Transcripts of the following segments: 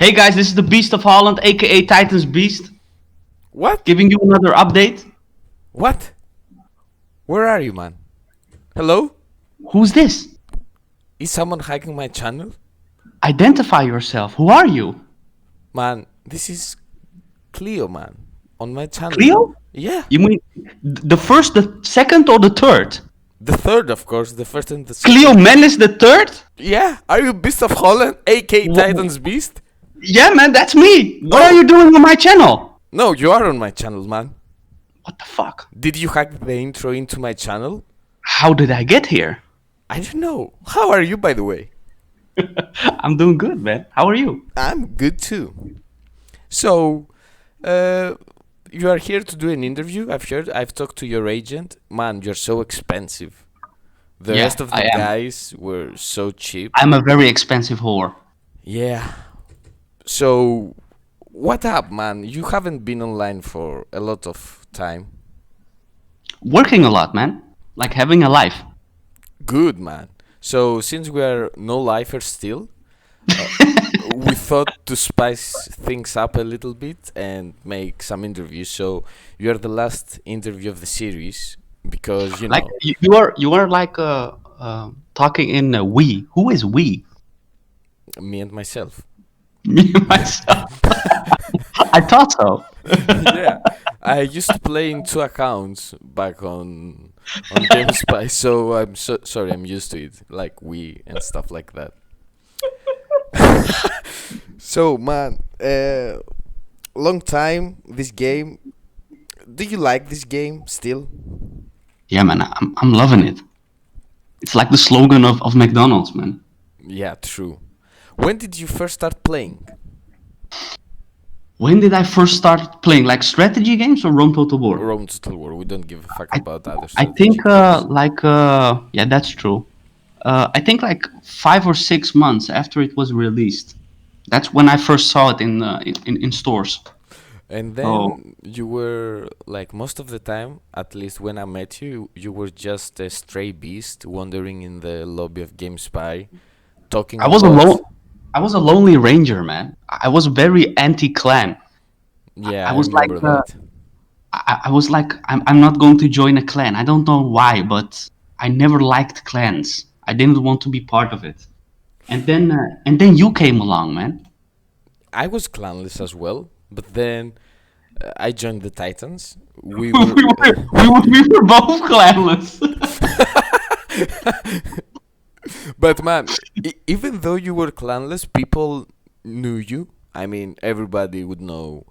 Hey guys, this is the Beast of Holland, aka Titans Beast, What? giving you another update. What? Where are you, man? Hello? Who's this? Is someone hacking my channel? Identify yourself. Who are you? Man, this is Cleo, man. On my channel. Cleo? Yeah. You mean the first, the second, or the third? The third, of course. The first and the second. Cleo Menace the third? Yeah. Are you Beast of Holland, aka Wha- Titans Beast? Yeah, man, that's me. What Oh. are you doing on my channel? No, you are on my channel, man. What the fuck? Did you hack the intro into my channel? How did I get here? I don't know. How are you, by the way? I'm doing good, man. How are you? I'm good too. So, you are here to do an interview. I've heard. I've talked to your agent. Man, you're so expensive. The Yeah, rest of the I am. guys were so cheap. I'm a very expensive whore. Yeah. So, what up, man? You haven't been online for a lot of time. Working a lot, man. Like having a life. Good, man. So, since we are no lifers still, we thought to spice things up a little bit and make some interviews. So, you are the last interview of the series because, Like you are like talking in we. Who is we? me and myself. Me myself. I thought so. Yeah, I used to play in two accounts back on GameSpy, so I'm so sorry. I'm used to it, like we and stuff like that. So, man, long time this game. Do you like this game still? Yeah, man, I'm loving it. It's like the slogan of McDonald's, man. Yeah, true. When did you first start playing? When did I first start playing? Like strategy games or Rome Total War? Rome Total War. We don't give a fuck I- about other I strategy think games. yeah, that's true. I think like 5 or 6 months after it was released. That's when I first saw it in stores. And Oh. then you were like most of the time, at least when I met you, you were just a stray beast wandering in the lobby of GameSpy, talking. I was about- alone. I was a lonely ranger, man. I was very anti-clan. Yeah, I was like, remember that. I was like, I'm not going to join a clan. I don't know why, but I never liked clans. I didn't want to be part of it. And then you came along, man. I was clanless as well, but then I joined the Titans. We we, were. we were both clanless. But man, even though you were clanless, people knew you. I mean, everybody would know.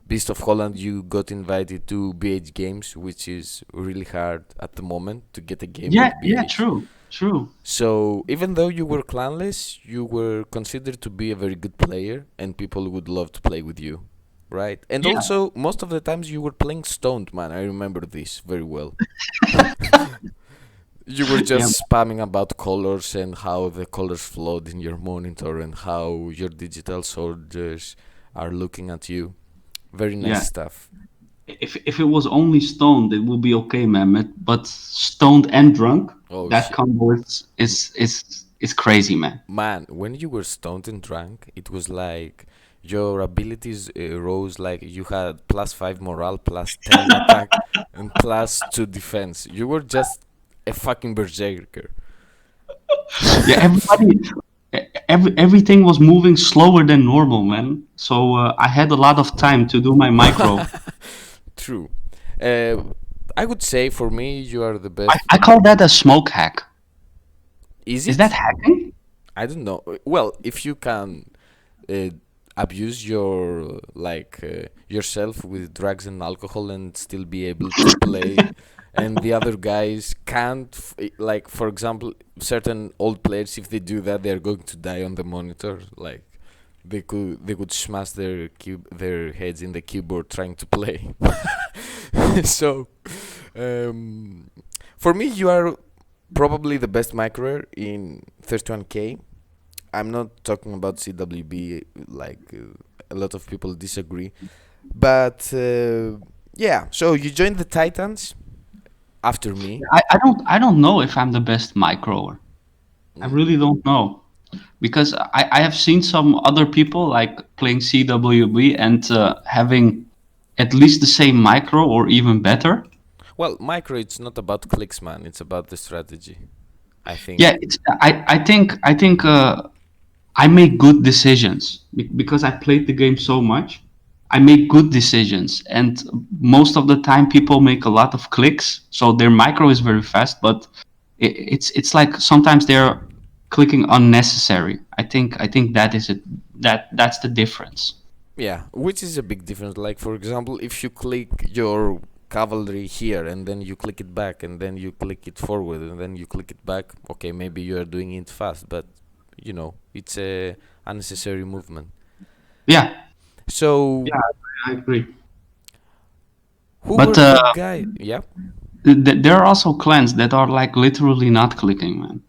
Beast of Holland, you got invited to BH Games, which is really hard at the moment to get a game. Yeah, with yeah, BH. true. So even though you were clanless, you were considered to be a very good player, and people would love to play with you, right? And Yeah. also, most of the times you were playing stoned, man. I remember this very well. You were just spamming about colors and how the colors float in your monitor and how your digital soldiers are looking at you. Very nice Yeah. stuff. If it was only stoned, it would be okay, man. But stoned and drunk, Oh, that shit. combo is crazy, man. Man, when you were stoned and drunk, it was like your abilities rose. Like you had +5 morale, +10 attack, and +2 defense. You were just a fucking berserker. Yeah, everything was moving slower than normal, man. So I had a lot of time to do my micro. True. I would say for me, you are the best. I call that a smoke hack. Is Is it? that hacking? I don't know. Well, if you can abuse your yourself with drugs and alcohol and still be able to play, and the other guys can't, like for example, certain old players, if they do that, they're going to die on the monitor. Like they could smash their heads in the keyboard trying to play. So, for me, you are probably the best microer in 31K. I'm not talking about CWB, like a lot of people disagree. But yeah, so you joined the Titans after me. I don't know if I'm the best microer. I really don't know. because I have seen some other people like playing CWB and having at least the same micro or even better. Well, micro, it's not about clicks, man. It's about the strategy. I Yeah, think. I think I make good decisions because I played the game so much. I make good decisions, and most of the time people make a lot of clicks, so their micro is very fast. But it's like sometimes they're clicking unnecessary. I think that is it. That's the difference. Yeah, which is a big difference. Like, for example, if you click your cavalry here and then you click it back and then you click it forward and then you click it back, okay, maybe you are doing it fast, but it's a unnecessary movement. Yeah, So, yeah, I agree. who But were the guy? Yeah. there are also clans that are like literally not clicking, man.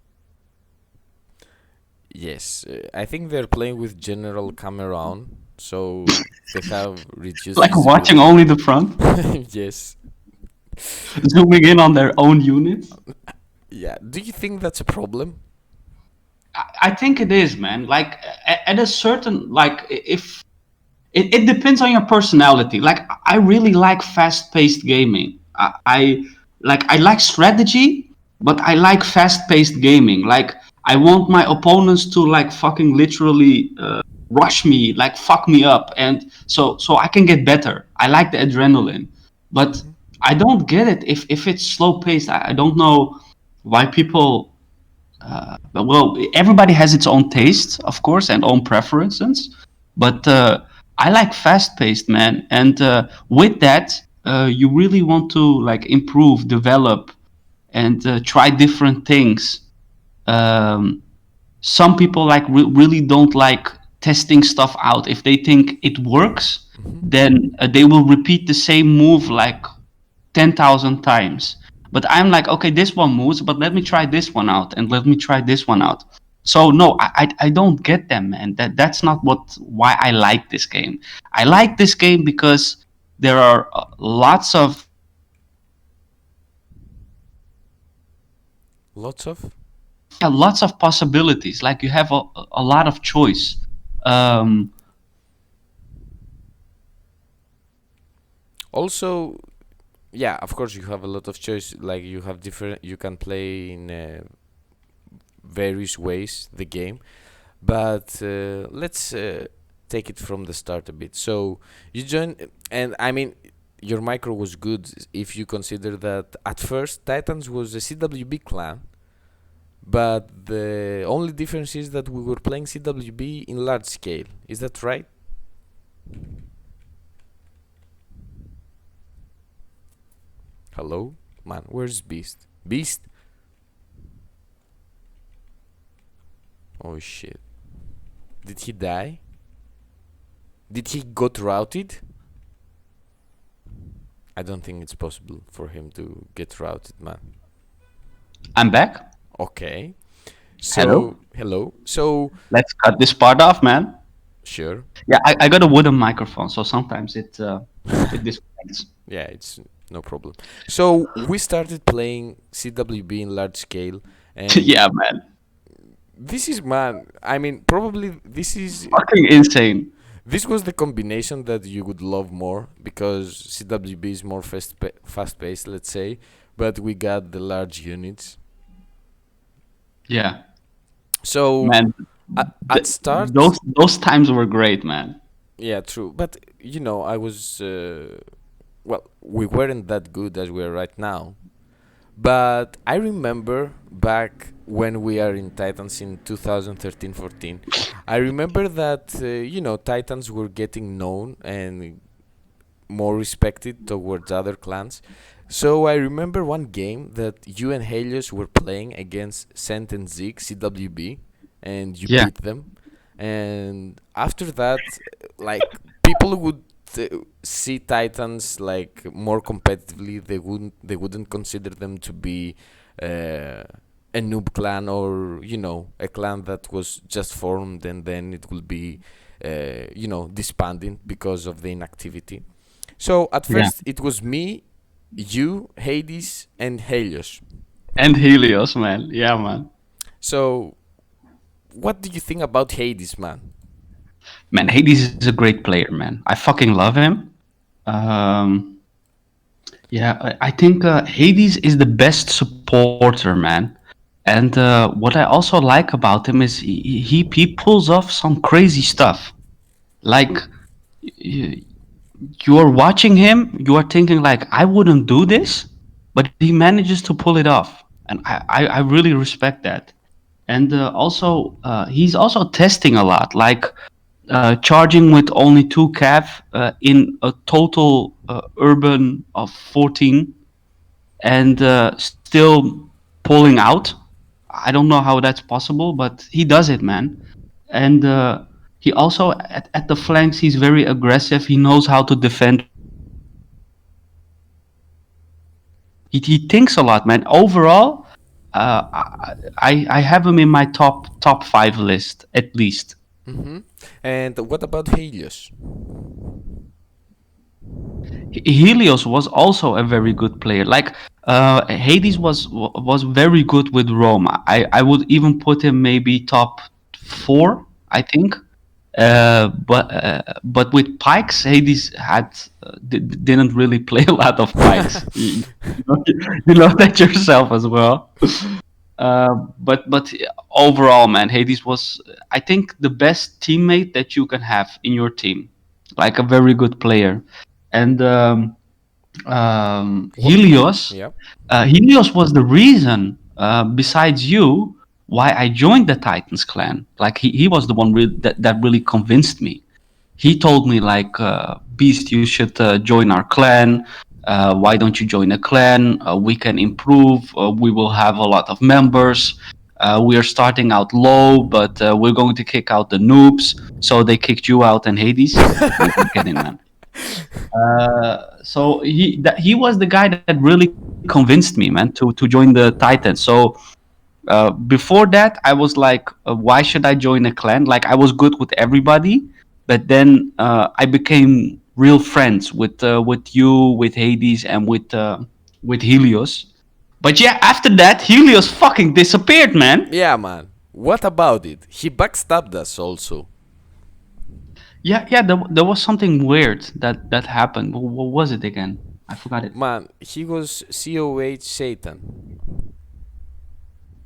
Yes, I think they're playing with general camera on, so they have reduced Like watching visibility. only the front, Yes. zooming in on their own units. Yeah. Do you think that's a problem? I think it is, man. Like at a certain like if it depends on your personality. Like I really like fast-paced gaming. I like strategy, but I like fast-paced gaming. Like I want my opponents to like fucking literally rush me, like fuck me up, and so I can get better. I like the adrenaline, but Hmm. I don't get it if it's slow-paced. I don't know why people well, everybody has its own taste, of course, and own preferences. But I like fast-paced, man. And with that, you really want to like improve, develop, and try different things. Um, some people like really don't like testing stuff out. If they think it works, Hmm. then they will repeat the same move like 10,000 times. But I'm like, okay, this one moves, but let me try this one out and let me try this one out. So no, I don't get them, man. That's not why I like this game. I like this game because there are lots of Lots of. yeah, lots of possibilities. Like you have a lot of choice. Um, Also, yeah, of course you have a lot of choice. Like you have different. You can play in various ways the game. But let's take it from the start a bit. So you join, and I mean, your micro was good if you consider that at first Titans was a CWB clan, but the only difference is that we were playing CWB in large scale. Is that right? Hello, man. Where's Beast? Beast? Oh shit! Did he die? Did he got routed? I don't think it's possible for him to get routed, man. I'm back. Okay. Hello. So, hello. So, Let's cut this part off, man. sure. Yeah, I got a wooden microphone, so sometimes it disconnects. Yeah, it's no problem. So, we started playing CWB in large scale, and Yeah, man. this is, man, I mean, probably Fucking insane. this was the combination that you would love more because CWB is more fast paced, let's say, but we got the large units. Yeah, So, man. at start, Those times were great, man. yeah, true. But I was well, we weren't that good as we are right now. But I remember back when we are in Titans in 2013-14, I remember that Titans were getting known and more respected towards other clans. So I remember one game that you and Helios were playing against Sent and Zeke CWB, and you Yeah, beat them. And after that, like people would uh, see Titans like more competitively. They wouldn't consider them to be uh, a noob clan or a clan that was just formed and then it will be disbanding because of the inactivity. So at yeah. first it was me, you, Hades, and Helios. And Helios, man. Yeah, man. So what do you think about Hades, man? Man, Hades is a great player, man. I fucking love him. Um, yeah, I think Hades is the best supporter, man. And what I also like about him is he pulls off some crazy stuff. Like y- you are watching him, you are thinking like, I wouldn't do this, but he manages to pull it off, and I really respect that. And he's also testing a lot, like charging with only 2 cav in a total urban of 14, and still pulling out. I don't know how that's possible, but he does it, man. And he also at the flanks, he's very aggressive. He knows how to defend really well. He thinks a lot, man. Overall, I have him in my top 5 list at least. Mm-hmm. And what about Helios? Helios was also a very good player. Like Hades was very good with Roma. I would even put him maybe top 4, I think. But with pikes, Hades didn't really play a lot of pikes. You know that yourself as well. But overall, man, Hades was, I think, the best teammate that you can have in your team, like a very good player. And What? Helios, Yeah. Helios was the reason, besides you, why I joined the Titans clan. Like he was the one that really convinced me. He told me like, Beast, you should join our clan. Why don't you join a clan? We can improve. We will have a lot of members. We are starting out low, but we're going to kick out the noobs. So they kicked you out and Hades. I'm kidding, man. So he was the guy that really convinced me, man, to join the Titans. So before that, I was like, why should I join a clan? Like I was good with everybody, but then I became real friends with you, with Hades, and with Helios. But yeah, after that, Helios fucking disappeared, man. Yeah, man. What about it? He backstabbed us also. Yeah. There was something weird that happened. What was it again? I forgot it. Man, he was COH Satan.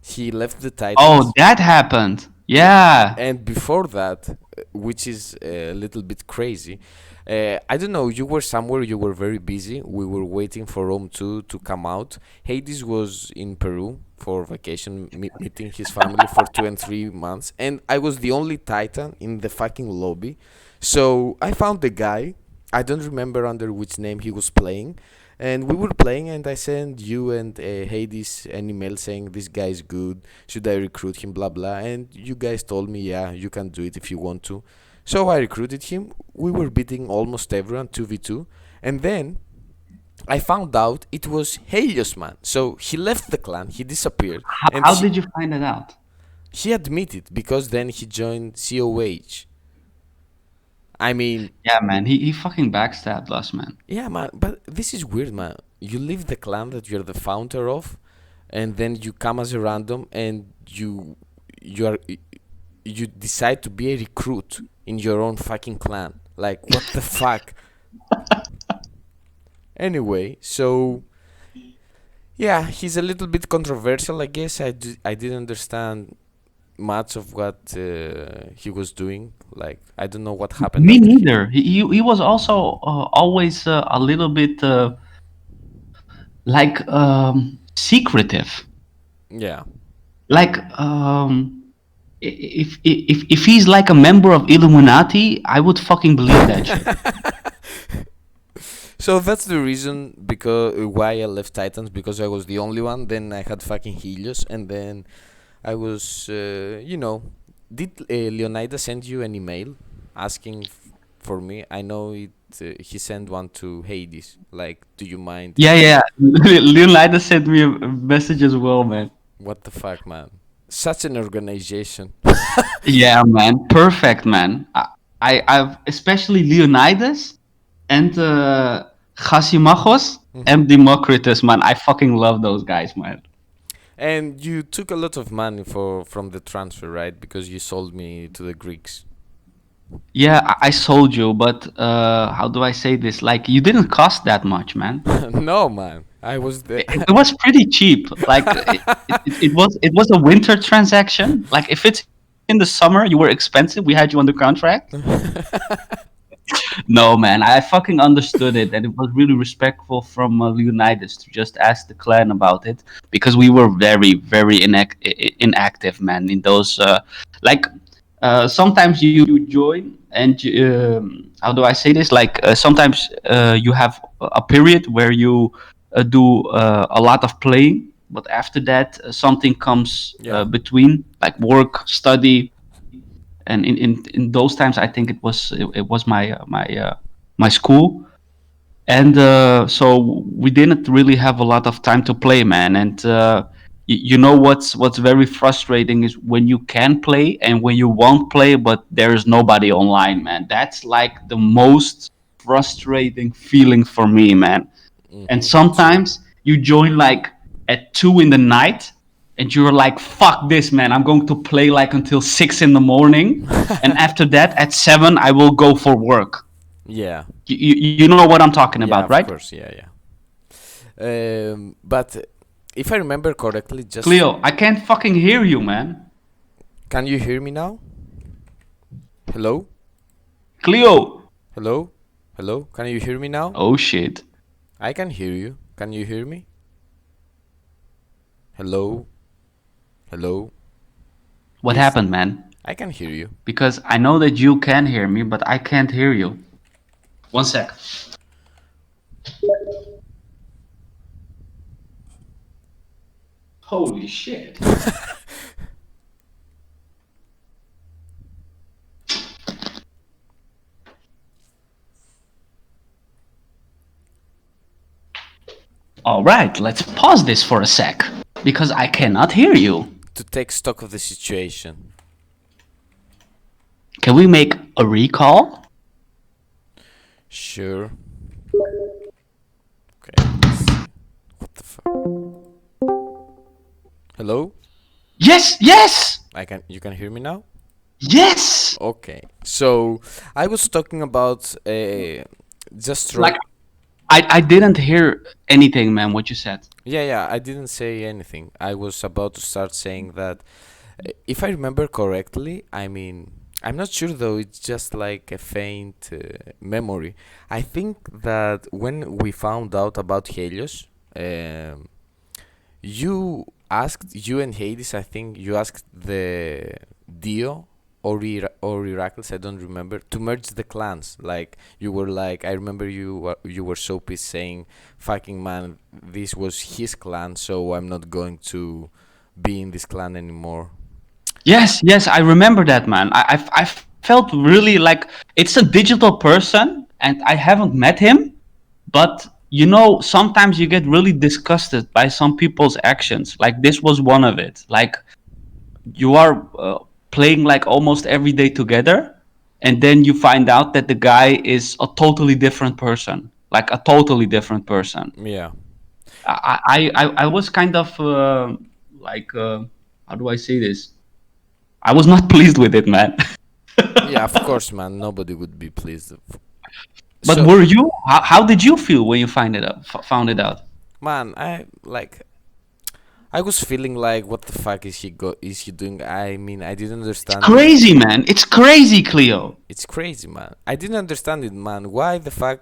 He left the Oh, Titans. that happened. Yeah. Yeah. And before that, which is a little bit crazy, I don't know, you were somewhere, you were very busy. We were waiting for Rome 2 to come out. Hades was in Peru for vacation, meeting his family for 2 and 3 months. And I was the only Titan in the fucking lobby. So I found the guy. I don't remember under which name he was playing. And we were playing, and I sent you and Hades an email saying this guy is good. Should I recruit him? Blah blah. And you guys told me, yeah, you can do it if you want to. So I recruited him. We were beating almost everyone 2v2, and then I found out it was Helios, man. So he left the clan. He disappeared, and How did you find that out? he admitted because then he joined COH. I mean, Yeah, man. He fucking backstabbed us, man. yeah, man, but this is weird, man. You leave the clan that you're the founder of, and then you come as a random, and you are you decide to be a recruit in your own fucking clan. Like, what the fuck? Anyway, so yeah, he's a little bit controversial, I guess. I didn't understand much of what he was doing. Like, I don't know what happened Me after he. neither. He was also always a little bit like secretive. Yeah. Like if he's like a member of Illuminati, I would fucking believe that shit. So that's the reason because why I left Titans, because I was the only one. Then I had fucking Helios, and then I was, did Leonidas send you an email asking for me? I know it. He sent one to Hades. Like, do you mind? Yeah. Leonidas sent me a message as well, man. What the fuck, man? Such an organization. Yeah, man. Perfect, man. I've especially Leonidas and Chasimachos Mhm. and Democritus, man. I fucking love those guys, man. And you took a lot of money from the transfer, right? Because you sold me to the Greeks. Yeah, I sold you, but how do I say this? Like, you didn't cost that much, man. No, man. I was the. It was pretty cheap. Like, it was a winter transaction. Like, if it's in the summer, you were expensive. We had you under contract. No, man, I fucking understood it, and it was really respectful from Leonidas to just ask the clan about it because we were very, very inactive, man. In those, like, sometimes you join, and how do I say this? Like, sometimes you have a period where you do a lot of playing, but after that, something comes Yeah. between, like work, study, and in those times I think it was my school, and so we didn't really have a lot of time to play, man. And you know what's very frustrating is when you can play and when you won't play but there is nobody online, man. That's like the most frustrating feeling for me, man. And True. sometimes you join like at 2 in the night and you're like, fuck this, man. I'm going to play like until 6 in the morning. And after that, at 7, I will go for work. Yeah. You know what I'm talking Yeah, about, of right? course. Yeah, yeah. But if I remember correctly, just Cleo, I can't fucking hear you, man. can you hear me now? Hello? Cleo. Hello? Hello? Can you hear me now? Oh shit. I can hear you. Can you hear me? Hello? Hello? What Yes, happened, man? I can hear you. Because I know that you can hear me, but I can't hear you. One sec. Holy shit. All right, let's pause this for a sec because I cannot hear you. To take stock of the situation. Can we make a recall? Sure. Okay, let's see. What the fuck? Hello? Yes, yes, You can hear me now? yes. Okay. So, I was talking about just Like I didn't hear anything, man. What you said. Yeah, I didn't say anything. I was about to start saying that if I remember correctly, I mean, I'm not sure though, it's just like a faint memory. I think that when we found out about Helios, you and Hades, I think you asked the Dio or Heracles, I don't remember, to merge the clans. Like you were like, I remember you were so pissed saying, "Fucking man, this was his clan, so I'm not going to be in this clan anymore." Yes, yes, I remember that, man. I felt really like it's a digital person, and I haven't met him, but you know, sometimes you get really disgusted by some people's actions. Like this was one of it. Like you are playing like almost every day together, and then you find out that the guy is a totally different person, like a totally different person. Yeah, I was kind of like how do I say this? I was not pleased with it, man. yeah, of course, man. Nobody would be pleased. But So, were you? How did you feel when you found it out? man, I was feeling like, what the fuck is he doing? I mean, I didn't It's understand it. crazy, man. It's crazy, Cleo. It's crazy, man. I didn't understand it, man. Why the fuck?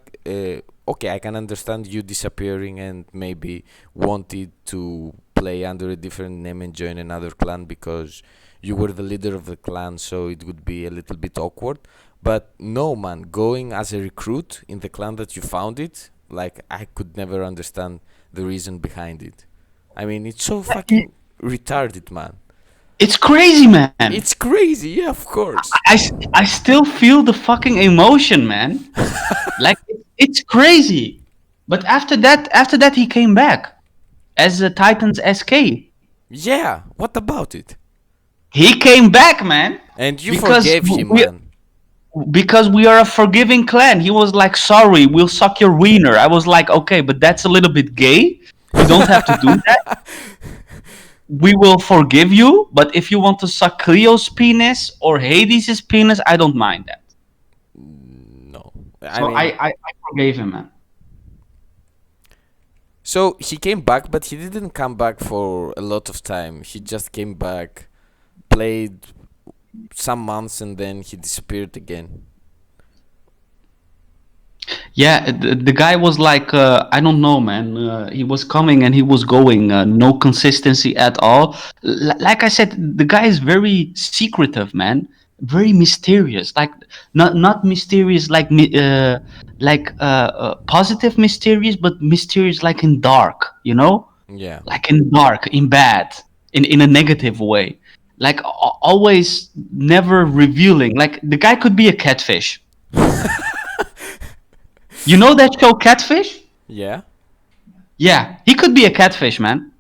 Okay, I can understand you disappearing and maybe wanted to play under a different name and join another clan because you were the leader of the clan, so it would be a little bit awkward. But no, man, going as a recruit in the clan that you found it, like, I could never understand the reason behind it. I mean, it's so fucking retarded, man. It's crazy, man. It's crazy, yeah, of course. I still feel the fucking emotion, man. Like it's crazy. But after that, he came back as a Titans SK. Yeah, what about it? He came back, man. And you Because forgave him, man. because we are a forgiving clan. He was like, "Sorry, we'll suck your wiener." I was like, "Okay, but that's a little bit gay. You don't have to do that." we will forgive you, but if you want to suck Cleo's penis or Hades' penis, I don't mind that. No. I So mean, I forgave him, man. so he came back, but he didn't come back for a lot of time. He just came back, played some months, and then he disappeared again. Yeah, the guy was like, I don't know, man. He was coming and he was going. No consistency at all. Like I said, the guy is very secretive, man. Very mysterious. Like not mysterious like positive mysterious, but mysterious like in dark. You know, Yeah. like in dark, in bad, in a negative way. Like always, never revealing. Like the guy could be a catfish. You know that show Catfish? Yeah. Yeah, he could be a catfish, man.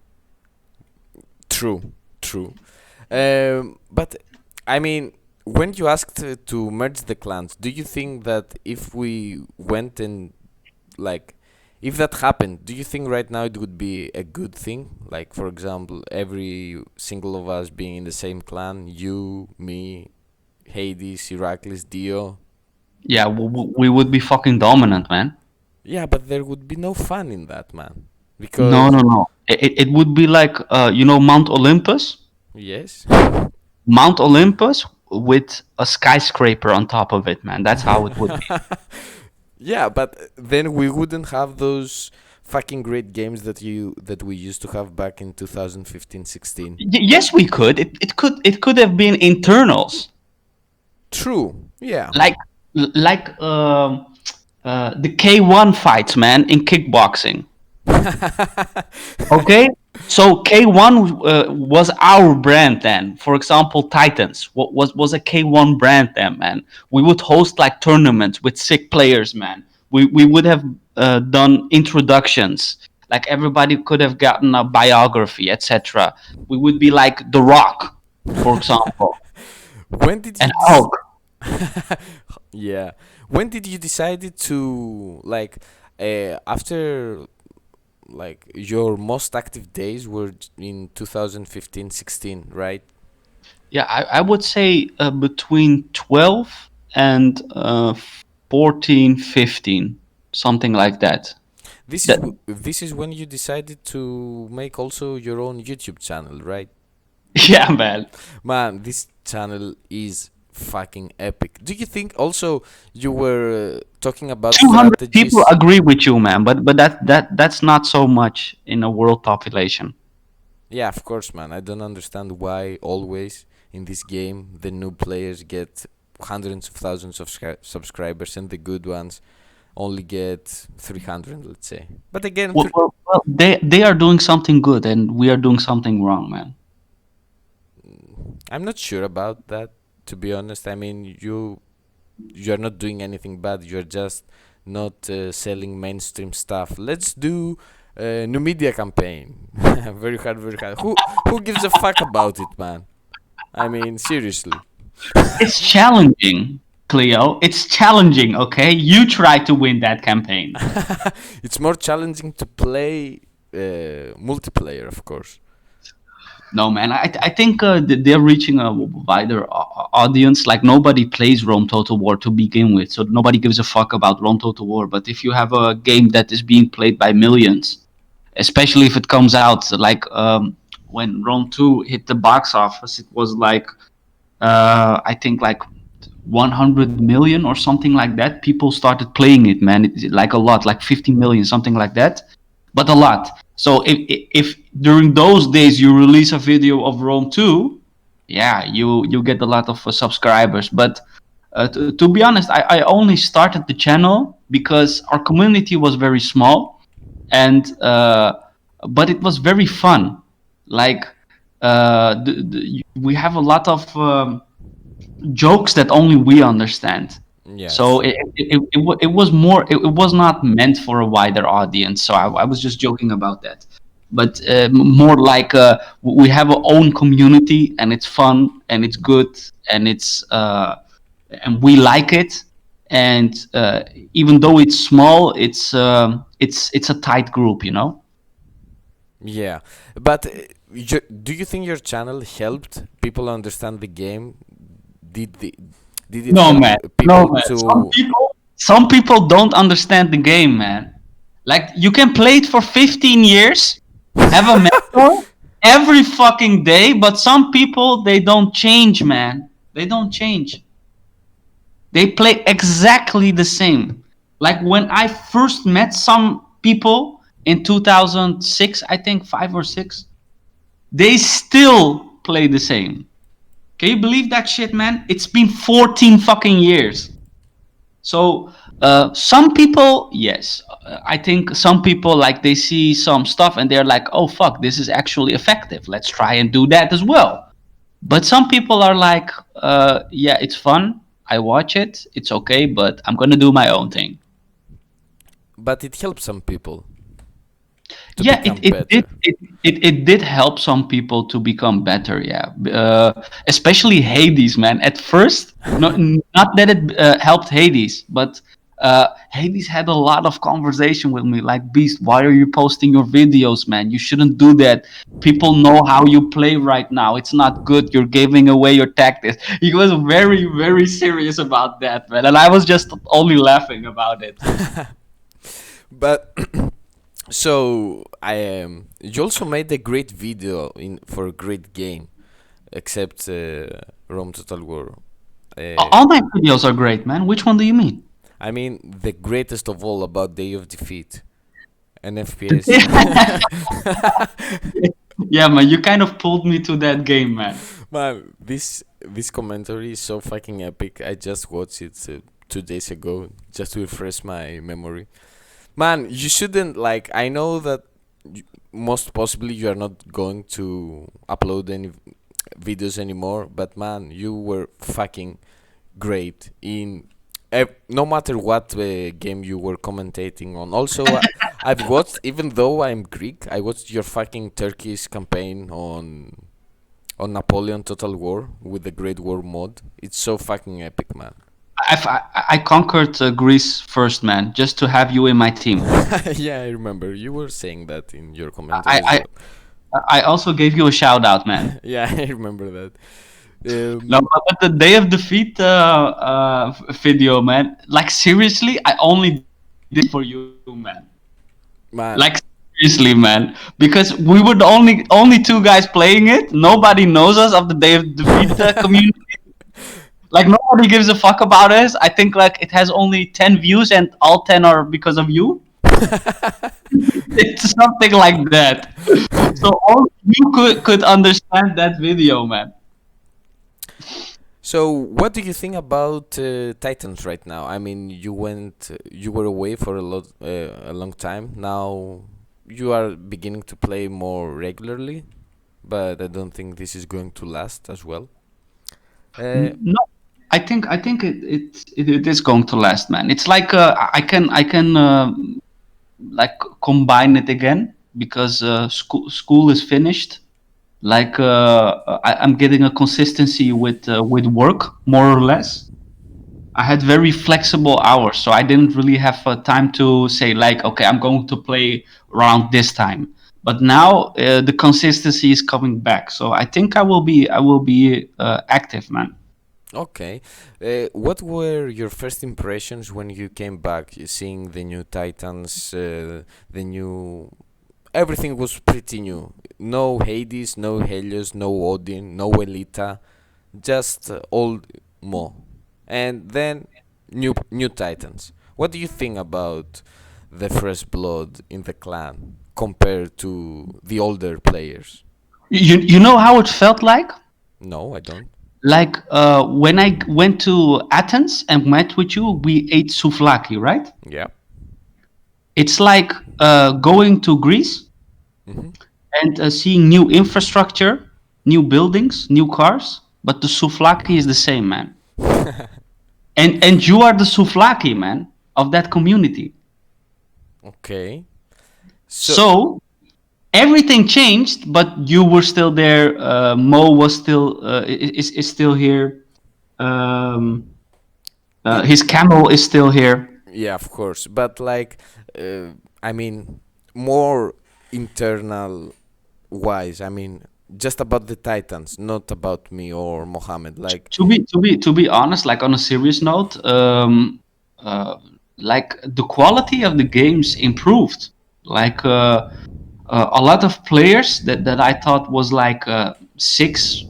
True. True. But I mean, when you asked to merge the clans, do you think that if we went and like if that happened, do you think right now it would be a good thing? Like for example, every single of us being in the same clan, you, me, Hades, Heracles, Dio. Yeah, we would be fucking dominant, man. Yeah, but there would be no fun in that, man. No, Because no, no. It would be like, you know, Mount Olympus? yes. Mount Olympus with a skyscraper on top of it, man. That's how it would be. Yeah, but then we wouldn't have those fucking great games that we used to have back in 2015-16. Yes, we could. It could have been internals, True. Yeah. like like the K1 fights, man, in kickboxing. Okay, so K1 was our brand then. For example, Titans was a K1 brand then, man. We would host like tournaments with sick players, man. We would have done introductions, like everybody could have gotten a biography, etc. We would be like The Rock, for example, When did you and Hulk. yeah. When did you decided to like after like your most active days were in 2015-16, right? Yeah, I would say between 12 and 14, 15, something like that. That This is when you decided to make also your own YouTube channel, right? yeah, man. Man, this channel is fucking epic. Do you think also you were talking about 200 people strategies? agree with you, man, but that's not so much in a world population. Yeah, of course, man. I don't understand why always in this game the new players get hundreds of thousands of subscribers and the good ones only get 300, let's say. But again, Well, they are doing something good and we are doing something wrong, man. I'm not sure about that, to be honest. I mean, you're not doing anything bad. You're just not selling mainstream stuff. Let's do a new media campaign. Very hard, very hard. Who gives a fuck about it, man? I mean, seriously. It's challenging, Cleo. It's challenging, okay? You try to win that campaign. It's more challenging to play multiplayer, of course. No, man. I think they're reaching a wider audience. Like nobody plays Rome Total War to begin with, so nobody gives a fuck about Rome Total War. But if you have a game that is being played by millions, especially if it comes out like when Rome 2 hit the box office, it was like I think like 100 million or something like that. People started playing it, man. Like a lot, like 50 million, something like that, but a lot. So if during those days you release a video of Rome 2, yeah, you get a lot of subscribers. But to be honest, I only started the channel because our community was very small, and but it was very fun. Like we have a lot of jokes that only we understand. Yeah, So true. it was more, it was not meant for a wider audience. So I was just joking about that. But more like we have our own community and it's fun and it's good and it's and we like it. And even though it's small, it's a tight group, you know. Yeah, but do you think your channel helped people understand the game? Did the did it No help man, no people man. to? Some people don't understand the game, man. Like you can play it for 15 years, have a mentor every fucking day, but some people they don't change, man. They don't change. They play exactly the same. Like when I first met some people in 2006, I think 5 or 6, they still play the same. Can you believe that shit, man? It's been 14 fucking years. So some people, yes, I think some people like they see some stuff and they're like, oh fuck, this is actually effective. Let's try and do that as well. But some people are like, yeah, it's fun. I watch it. It's okay, but I'm gonna do my own thing. But it helps some people to Yeah, become better. it did help some people to become better. Yeah, especially Hades, man. At first, not that it helped Hades, but Hades had a lot of conversation with me. Like, Beast, why are you posting your videos, man? You shouldn't do that. People know how you play right now. It's not good. You're giving away your tactics. He was very, very serious about that, man, and I was just only laughing about it. But so I you also made a great video in for a great game, except Rome Total War. Uh, All my videos are great, man. Which one do you mean? I mean the greatest of all about Day of Defeat, an FPS. Yeah, man, you kind of pulled me to that game, man. Man, this commentary is so fucking epic. I just watched it 2 days ago just to refresh my memory. Man, you shouldn't like. I know that most possibly you are not going to upload any videos anymore, but man, you were fucking great in no matter what game you were commentating on. Also, I've watched, even though I'm Greek, I watched your fucking Turkish campaign on Napoleon Total War with the Great War mod. It's so fucking epic, man. I conquered Greece first, man, just to have you in my team. Yeah, I remember you were saying that in your I, commentary as I, well. I also gave you a shout out, man. Yeah, I remember that. No, but the Day of Defeat video, man. Like seriously, I only did for you, man. Man, Like seriously, man. Because we were the only two guys playing it. Nobody knows us of the Day of Defeat community. Like nobody gives a fuck about us. I think like it has only 10 views and all 10 are because of you. It's something like that. So only you could understand that video, man. so what do you think about Titans right now? I mean, you were away for a long time. Now you are beginning to play more regularly, but I don't think this is going to last as well. No, I think it is going to last, man. It's like I can like combine it again because school is finished. Like I'm getting a consistency with work more or less. I had very flexible hours, so I didn't really have time to say like, okay, I'm going to play around this time. But now the consistency is coming back, so I think I will be active, man. Okay. What were your first impressions when you came back, seeing the new Titans, the new... Everything was pretty new. No Hades, no Helios, no Odin, no Elita, just old Mo. And then new Titans. What do you think about the fresh blood in the clan compared to the older players? You know how it felt like? No, I don't. Like when I went to Athens and met with you, we ate souvlaki, right? Yeah. It's like going to Greece Hmm. and seeing new infrastructure, new buildings, new cars, but the souvlaki is the same, man. And you are the souvlaki, man, of that community. Okay. So So everything changed, but you were still there. Mo was still is still here. Um, it, his camel is still here. yeah, of course, but like, I mean, more internal wise? I mean, just about the Titans, not about me or Mohammed. Like, To be honest, like on a serious note, uh, like the quality of the games improved. Like a lot of players that I thought was like six-ish.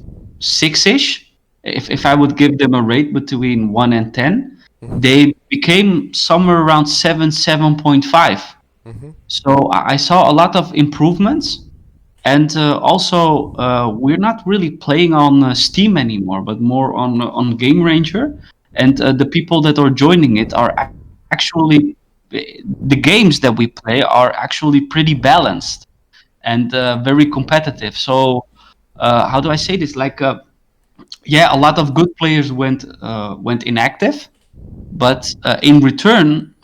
If I would give them a rate between 1 and 10, hmm they became somewhere around 7.5. hmm So I saw a lot of improvements. And also, we're not really playing on Steam anymore, but more on Game Ranger. And the people that are joining it are actually the games that we play are actually pretty balanced and very competitive. So how do I say this? Like, yeah, a lot of good players went inactive, but in return,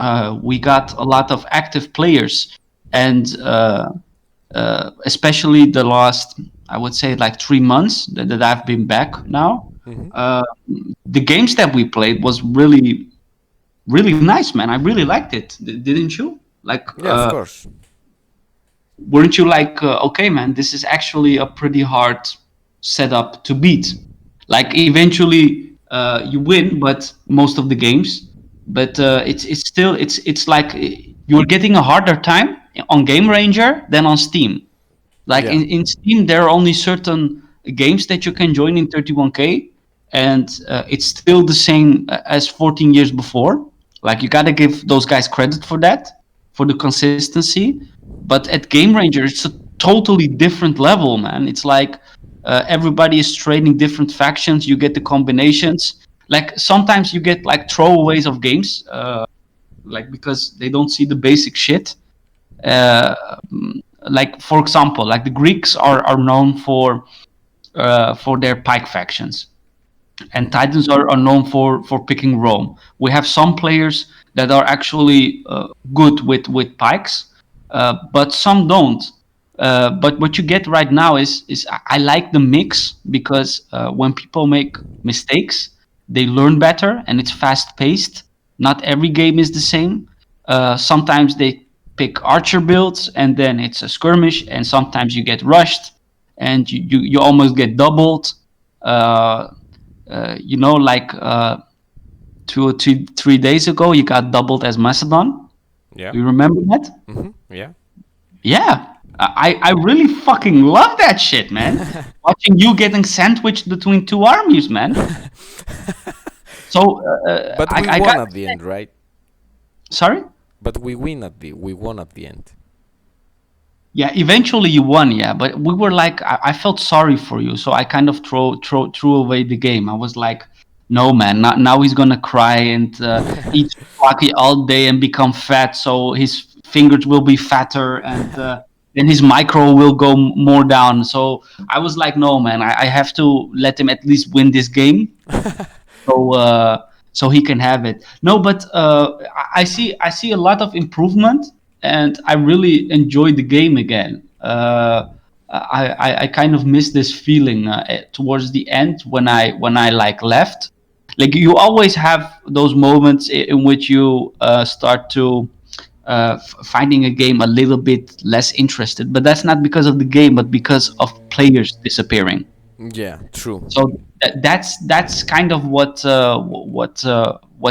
we got a lot of active players, and especially the last, I would say, like 3 months that I've been back now. hmm Uh, the games that we played was really nice, man. I really liked it. Didn't you? Like, Yeah, of course. weren't you like, okay, man, this is actually a pretty hard setup to beat? Like, eventually, you win, but most of the games, but it's still it's like you're getting a harder time on Game Ranger than on Steam. Like Yeah. in Steam, there are only certain games that you can join in 31K, and it's still the same as 14 years before. Like you gotta give those guys credit for that, for the consistency. But at Game Ranger, it's a totally different level, man. It's like everybody is trading different factions. You get the combinations. Like sometimes you get like throwaways of games, like because they don't see the basic shit. Uh, like for example, like the Greeks are known for their pike factions, and hmm Titans are known for picking Rome. We have some players that are actually good with pikes, but some don't. But what you get right now is I like the mix because when people make mistakes, they learn better and it's fast paced. Not every game is the same. Sometimes they pick archer builds and then it's a skirmish, and sometimes you get rushed and you almost get doubled. Uh, like 2 or 3 days ago, you got doubled as Macedon. Yeah. Do you remember that? Yeah. Yeah, I really fucking love that shit, man. Watching you getting sandwiched between two armies, man. So But we I won got at the end, right? sorry. But we won at the end. Yeah, eventually you won. Yeah, but we were like, I felt sorry for you, so I kind of threw away the game. I was like, no, man, not, now he's gonna cry and eat Rocky all day and become fat, so his fingers will be fatter and then his micro will go more down. So I was like, no, man, I have to let him at least win this game, so so he can have it. No, but I see a lot of improvement, and I really enjoyed the game again. I kind of miss this feeling towards the end when I like left. Like you always have those moments in which you start to finding a game a little bit less interested, but that's not because of the game, but because of players disappearing. Yeah, true. So that's kind of what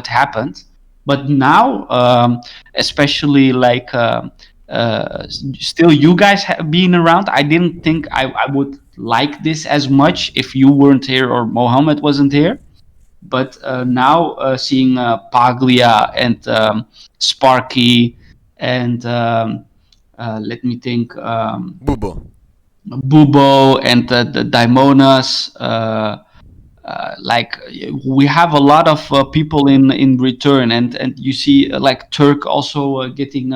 happened. But now, especially like still you guys being around, I didn't think I would like this as much if you weren't here or Mohammed wasn't here. But now seeing Paglia and Sparky and let me think. Bubo. Bubo and the Daimonas. Like we have a lot of people in return, and you see like Turk also getting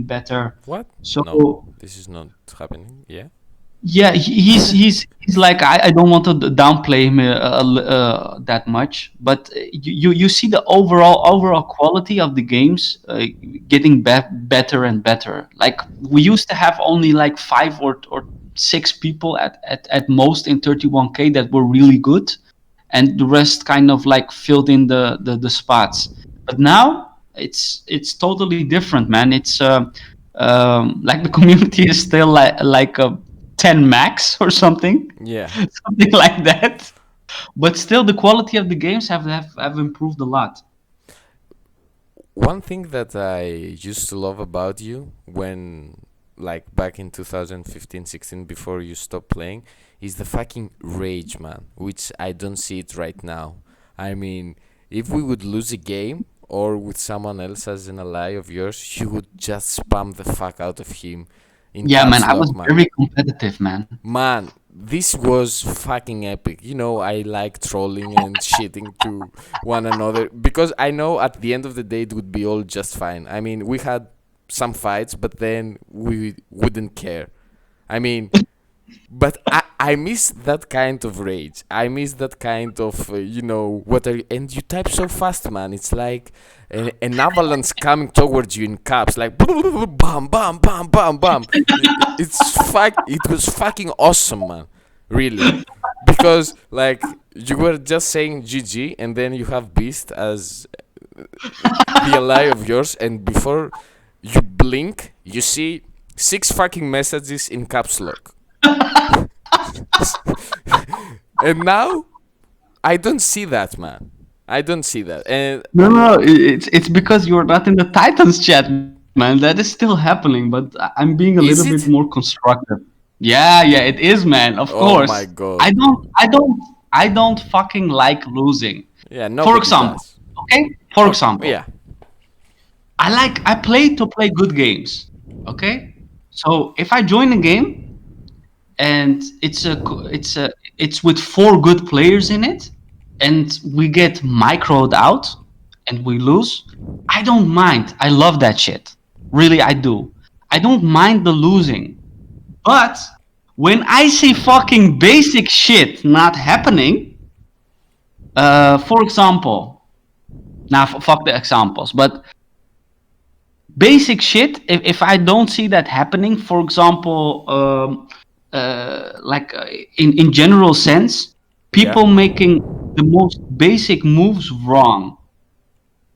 better. What? No, So this is not happening. Yeah. yeah, he's like I don't want to downplay him that much, but you see the overall quality of the games getting better and better. Like we used to have only like 5 or 6 people at most in 31K that were really good, and the rest kind of like filled in the spots. But now it's totally different, man. It's like the community is still like 10 max or something, Yeah. something like that. But still, the quality of the games have improved a lot. One thing that I used to love about you when, like, back in 2015, 16, before you stopped playing, is the fucking rage, man, which I don't see it right now. I mean, if we would lose a game or with someone else as an ally of yours, you would just spam the fuck out of him in Yeah, man, caps I was lock, man. very competitive, man. Man, this was fucking epic. You know, I like trolling and shitting to one another because I know at the end of the day it would be all just fine. I mean, we had some fights, but then we wouldn't care. I mean, but I miss that kind of rage. I miss that kind of, what are you, and you type so fast, man. It's like an avalanche coming towards you in caps, like bam, bam, bam, bam, bam. It was fucking awesome, man. Really, because like you were just saying GG, and then you have Beast as the ally of yours, and before you blink, you see six fucking messages in caps lock. And now I don't see that, man. I don't see that. And No, no, no, it's because you're not in the Titans chat, man. That is still happening, but I'm being a little is bit more it? constructive. Yeah, yeah, it is, man. Of Oh course. my I god. don't, I don't, I don't fucking like losing. Yeah, For nobody example, does. okay? For Okay, example, yeah. I play to play good games. Okay? So if I join a game and it's with four good players in it, and we get microed out and we lose, I don't mind. I love that shit. Really, I do. I don't mind the losing. But when I see fucking basic shit not happening, for example, now fuck the examples, but basic shit, if I don't see that happening, for example, like in general sense, Yeah. people making the most basic moves wrong.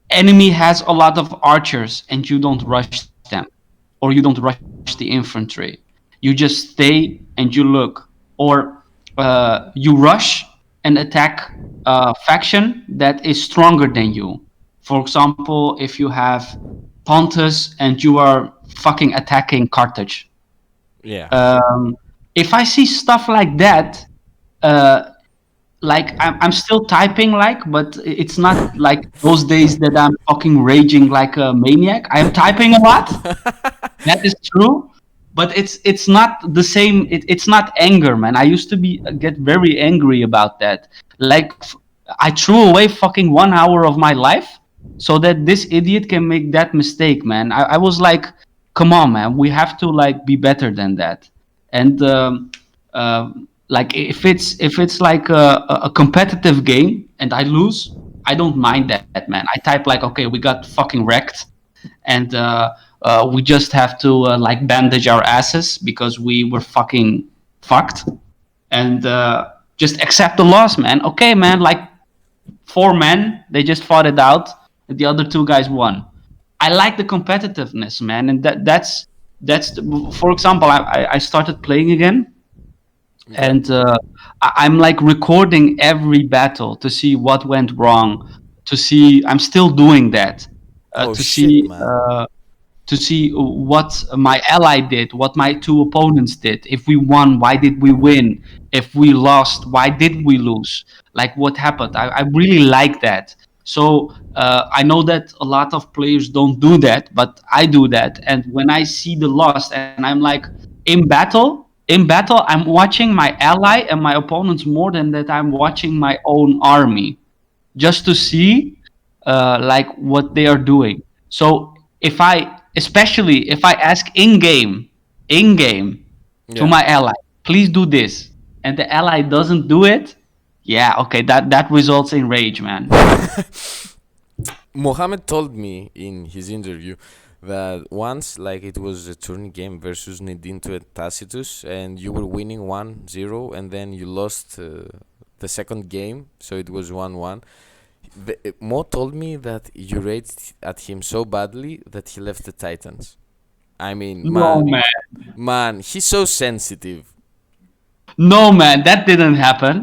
Enemy has a lot of archers and you don't rush them, or you don't rush the infantry. You just stay and you look, or you rush and attack a faction that is stronger than you. For example, if you have Pontus and you are fucking attacking Carthage. Yeah. If I see stuff like that, uh, like I'm still typing like, but it's not like those days that I'm fucking raging like a maniac. I am typing a lot. That is true, but it's not the same. It's not anger, man. I used to be get very angry about that. Like I threw away fucking 1 hour of my life so that this idiot can make that mistake, man. I was like, come on, man. We have to like be better than that. And like if it's like a competitive game and I lose, I don't mind that, man. I type like, okay, we got fucking wrecked, and we just have to like bandage our asses because we were fucking fucked, and just accept the loss, man. Okay, man, like four men, they just fought it out, and the other two guys won. I like the competitiveness, man, and for example, I started playing again, Okay. and I'm like recording every battle to see what went wrong, to see I'm still doing that, Oh to shit, see man. what my ally did, what my two opponents did. If we won, why did we win? If we lost, why did we lose? Like what happened? I really like that. So I know that a lot of players don't do that, but I do that. And when I see the loss, and I'm like in battle, I'm watching my ally and my opponents more than that I'm watching my own army, just to see like what they are doing. So especially if I ask in game to Yeah. my ally, please do this, and the ally doesn't do it, yeah, okay, that results in rage, man. Mohammed told me in his interview that once, like, it was a turn game versus Nidinto and Tacitus, and you were winning 1-0, and then you lost the second game, so it was 1-1. Mo told me that you raged at him so badly that he left the Titans. I mean, No, man. man, he's so sensitive. No, man, that didn't happen.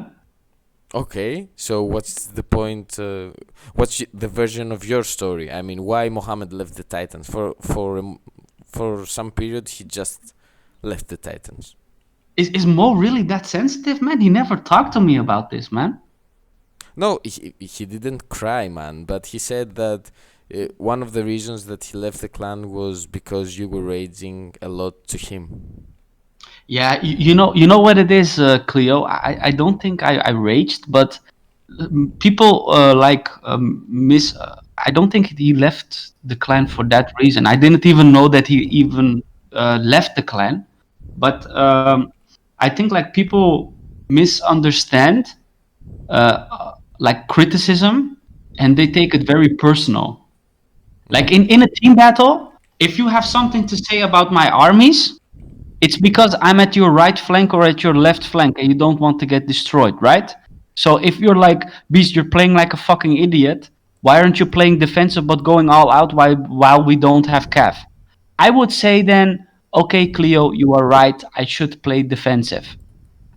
Okay, so what's the point? The version of your story? I mean, why Mohammed left the Titans? For some period, he just left the Titans. Is Mo really that sensitive, man? He never talked to me about this, man. No, he didn't cry, man. But he said that one of the reasons that he left the clan was because you were raging a lot to him. Yeah, you know what it is, Cleo. I don't think I raged, but people like miss. I don't think he left the clan for that reason. I didn't even know that he even left the clan. But I think like people misunderstand like criticism, and they take it very personal. Like in a team battle, if you have something to say about my armies, it's because I'm at your right flank or at your left flank and you don't want to get destroyed, right? So if you're like, Beast, you're playing like a fucking idiot, why aren't you playing defensive but going all out while we don't have Cav? I would say then, okay, Cleo, you are right, I should play defensive.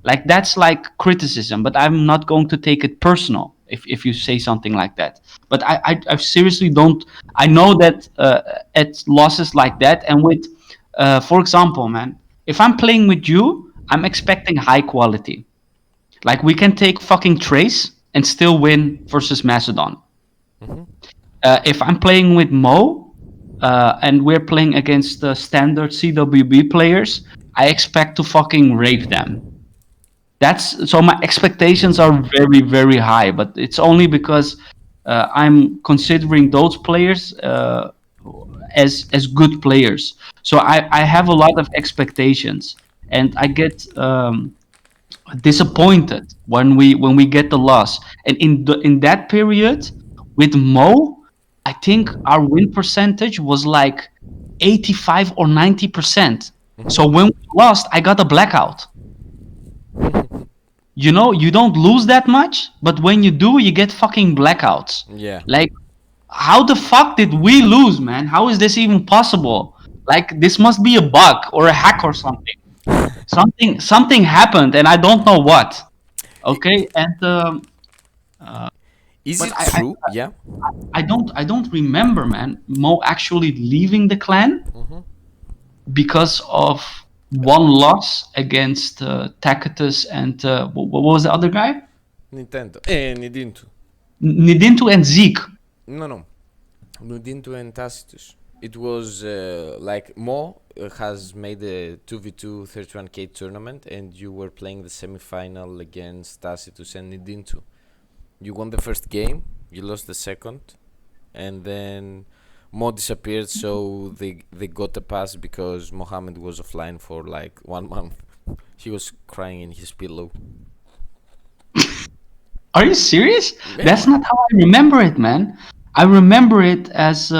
Like that's like criticism, but I'm not going to take it personal if you say something like that. But I seriously don't. I know that at losses like that, and with, for example, man, if I'm playing with you, I'm expecting high quality. Like we can take fucking Trace and still win versus Macedon. Mm-hmm. If I'm playing with Mo, and we're playing against the standard CWB players, I expect to fucking rape them. That's so my expectations are very very high, but it's only because I'm considering those players as good players. So I have a lot of expectations, and I get disappointed when we get the loss. And in that period with Mo, I think our win percentage was like 85 or 90%. So when we lost, I got a blackout. You know, you don't lose that much, but when you do, you get fucking blackouts. Yeah. Like, how the fuck did we lose, man? How is this even possible? Like, this must be a bug or a hack or something. Something happened, and I don't know what. I- Okay, and Is but it true? Yeah. I don't remember, man. Mo actually leaving the clan because of one loss against Tacitus and what was the other guy? Nintendo. Nidintu. Nidintu and Zeke. No, no. Nidintu and Tacitus. It was like Mo has made a 2v2 31k tournament, and you were playing the semi-final against Tacitus and Nidintu. You won the first game, you lost the second, and then Mo disappeared, so they got a pass because Mohammed was offline for like 1 month. He was crying in his pillow. Are you serious? Yeah, That's man. not how I remember it, man. I remember it as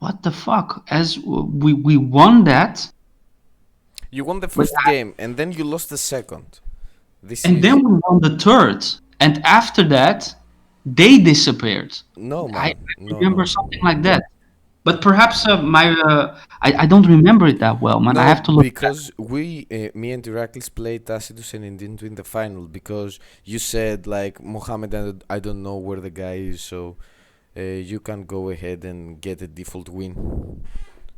what the fuck? As we won that, You won the but first game, and then you lost the second. This and is then we won the third, and after that, they disappeared. no, I man. No, remember no. something like that. But perhaps I don't remember it that well, man. I No, have to look. because me and Iraklis played Tacitus and Indinto in the final because you said like Mohammed, I don't know where the guy is, so you can go ahead and get a default win,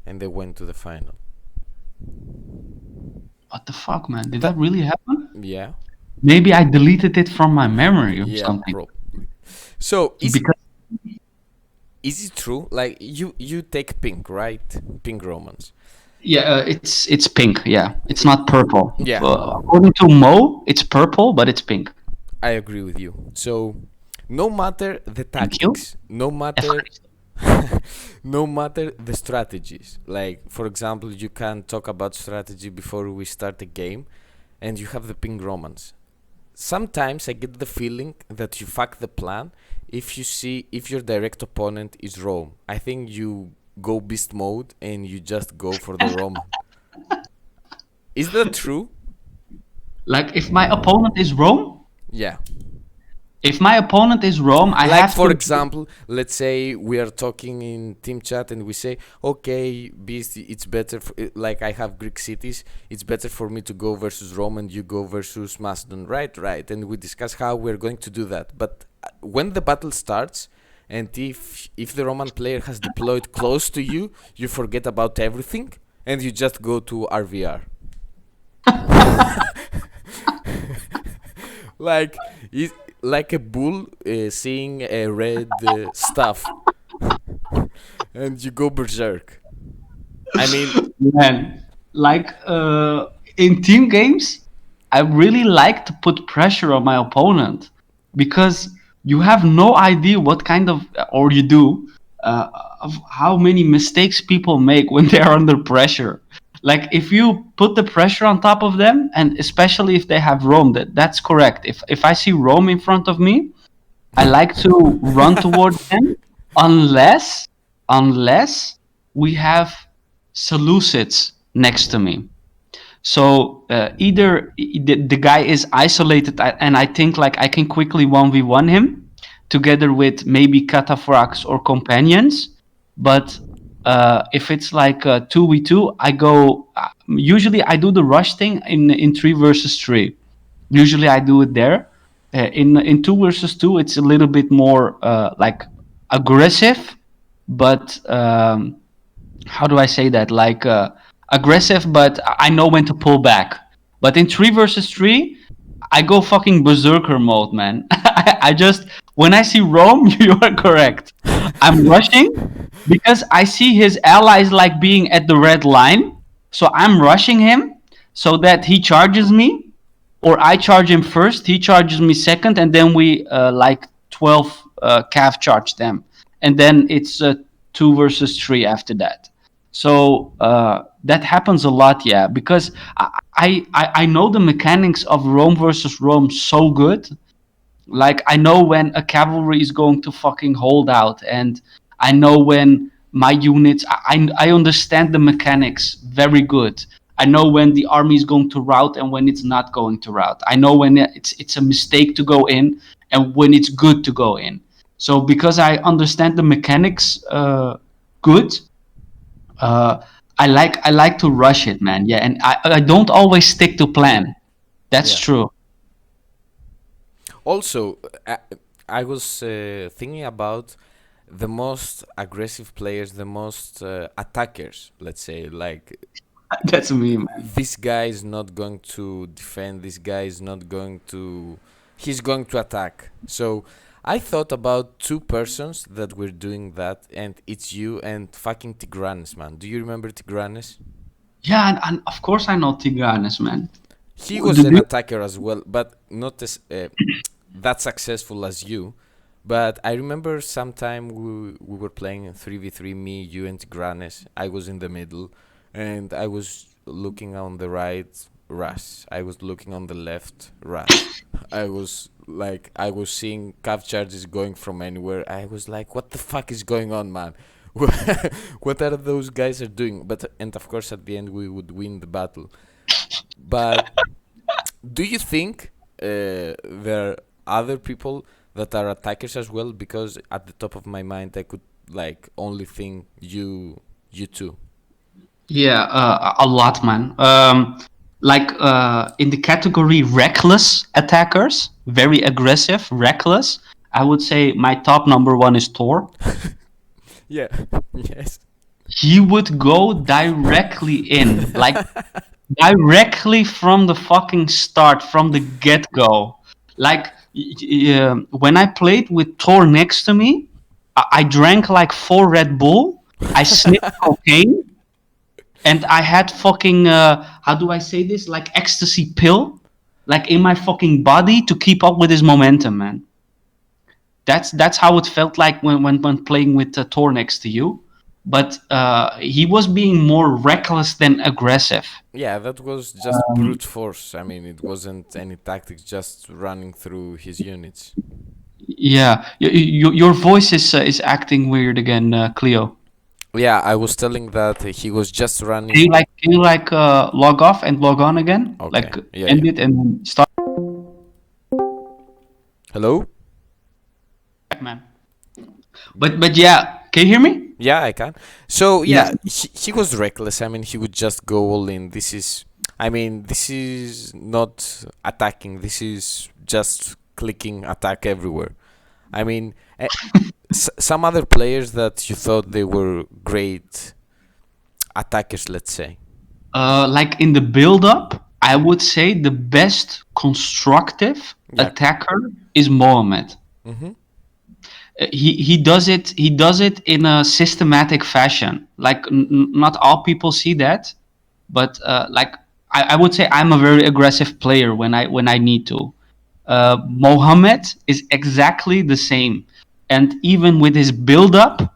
and they went to the final. What the fuck, man? Did that That really happen? yeah, Maybe I deleted it from my memory or yeah, something. probably. So Because is it true? Like you take pink, right? Pink romance. yeah, it's pink. Yeah, it's not purple. Yeah, According to Mo, it's purple, but it's pink. I agree with you. So no matter the Thank you. tactics, no matter no matter the strategies. Like for example, you can talk about strategy before we start a game, and you have the ping romance. Sometimes I get the feeling that you fuck the plan if your direct opponent is Rome. I think you go beast mode and you just go for the Rome. Is that true? Like if my opponent is Rome, Yeah. If my opponent is Rome, I Like have for to. example, let's say we are talking in team chat and we say, okay, Beast, it's better like I have Greek cities, it's better for me to go versus Rome and you go versus Macedon, right, and we discuss how we're going to do that. But when the battle starts, and if the Roman player has deployed close to you, you forget about everything and you just go to RVR. Like it, like a bull seeing a red stuff, and you go berserk. I mean, Man, like in team games, I really like to put pressure on my opponent because you have no idea what kind of, or you do, uh, of how many mistakes people make when they are under pressure. Like if you put the pressure on top of them, and especially if they have Rome, that's correct. If I see Rome in front of me, I like to run towards them unless unless we have Seleucids next to me. So either the guy is isolated and I think like I can quickly 1v1 him together with maybe cataphracts or companions. But if it's like 2v2, I go. Usually I do the rush thing in 3 versus 3. Usually I do it there. In 2 versus 2, it's a little bit more like aggressive, but how do I say that? Like aggressive, but I know when to pull back. But in 3 versus 3, I go fucking berserker mode, man. I just when I see Rome, you are correct. I'm rushing because I see his allies like being at the red line, so I'm rushing him so that he charges me, or I charge him first, he charges me second, and then we like 12 calf charge them, and then it's 2 versus 3 after that. So that happens a lot, yeah, because I know the mechanics of Rome versus Rome so good. Like I know when a cavalry is going to fucking hold out, and I know when my units. I understand the mechanics very good. I know when the army is going to rout and when it's not going to rout. I know when it's a mistake to go in and when it's good to go in. So because I understand the mechanics good, uh, I like to rush it, man. Yeah, and I don't always stick to plan. That's yeah. true. Also, I was thinking about the most aggressive players, the most attackers. Let's say, like That's me, man. this guy is not going to defend. This guy is not going to. He's going to attack. So I thought about two persons that were doing that, and it's you and fucking Tigranes, man. Do you remember Tigranes? Yeah, and of course I know Tigranes, man. He was Did an you? attacker as well, but not as that successful as you. But I remember sometime we were playing 3v3, me, you, and Tigranes. I was in the middle, and I was looking on the right, Ras. I was looking on the left, Ras. I was seeing cav charges going from anywhere. I was like, what the fuck is going on, man? What are those guys are doing? But and of course at the end we would win the battle. But do you think there are other people that are attackers as well? Because at the top of my mind, I could like only think you two. Yeah, a lot, man. Like in the category reckless attackers, very aggressive, reckless. I would say my top number one is Thor. Yeah. Yes. He would go directly in, like directly from the fucking start, from the get go. Like when I played with Thor next to me, I drank like 4 Red Bull. I sniffed cocaine, and I had fucking how do I say this? Like ecstasy pill, like in my fucking body to keep up with his momentum, man. That's how it felt like when playing with Thor next to you. But he was being more reckless than aggressive. Yeah, that was just brute force. I mean, it wasn't any tactics, just running through his units. Yeah, your voice is acting weird again, Cleo. Yeah, I was telling that he was just Can you running. like can you like log off and log on again? Okay. Like Yeah, yeah. end it and then start. Hello? man. But yeah, can you hear me? Yeah, I can. So Yes. yeah, he was reckless. I mean, he would just go all in. This is not attacking. This is just clicking attack everywhere. I mean, some other players that you thought they were great attackers, let's say. Like in the build-up, I would say the best constructive Yeah. attacker is Mohamed. Mhm. He does it in a systematic fashion. Like not all people see that, but like I would say I'm a very aggressive player when I need to. Mohamed is exactly the same, and even with his build-up,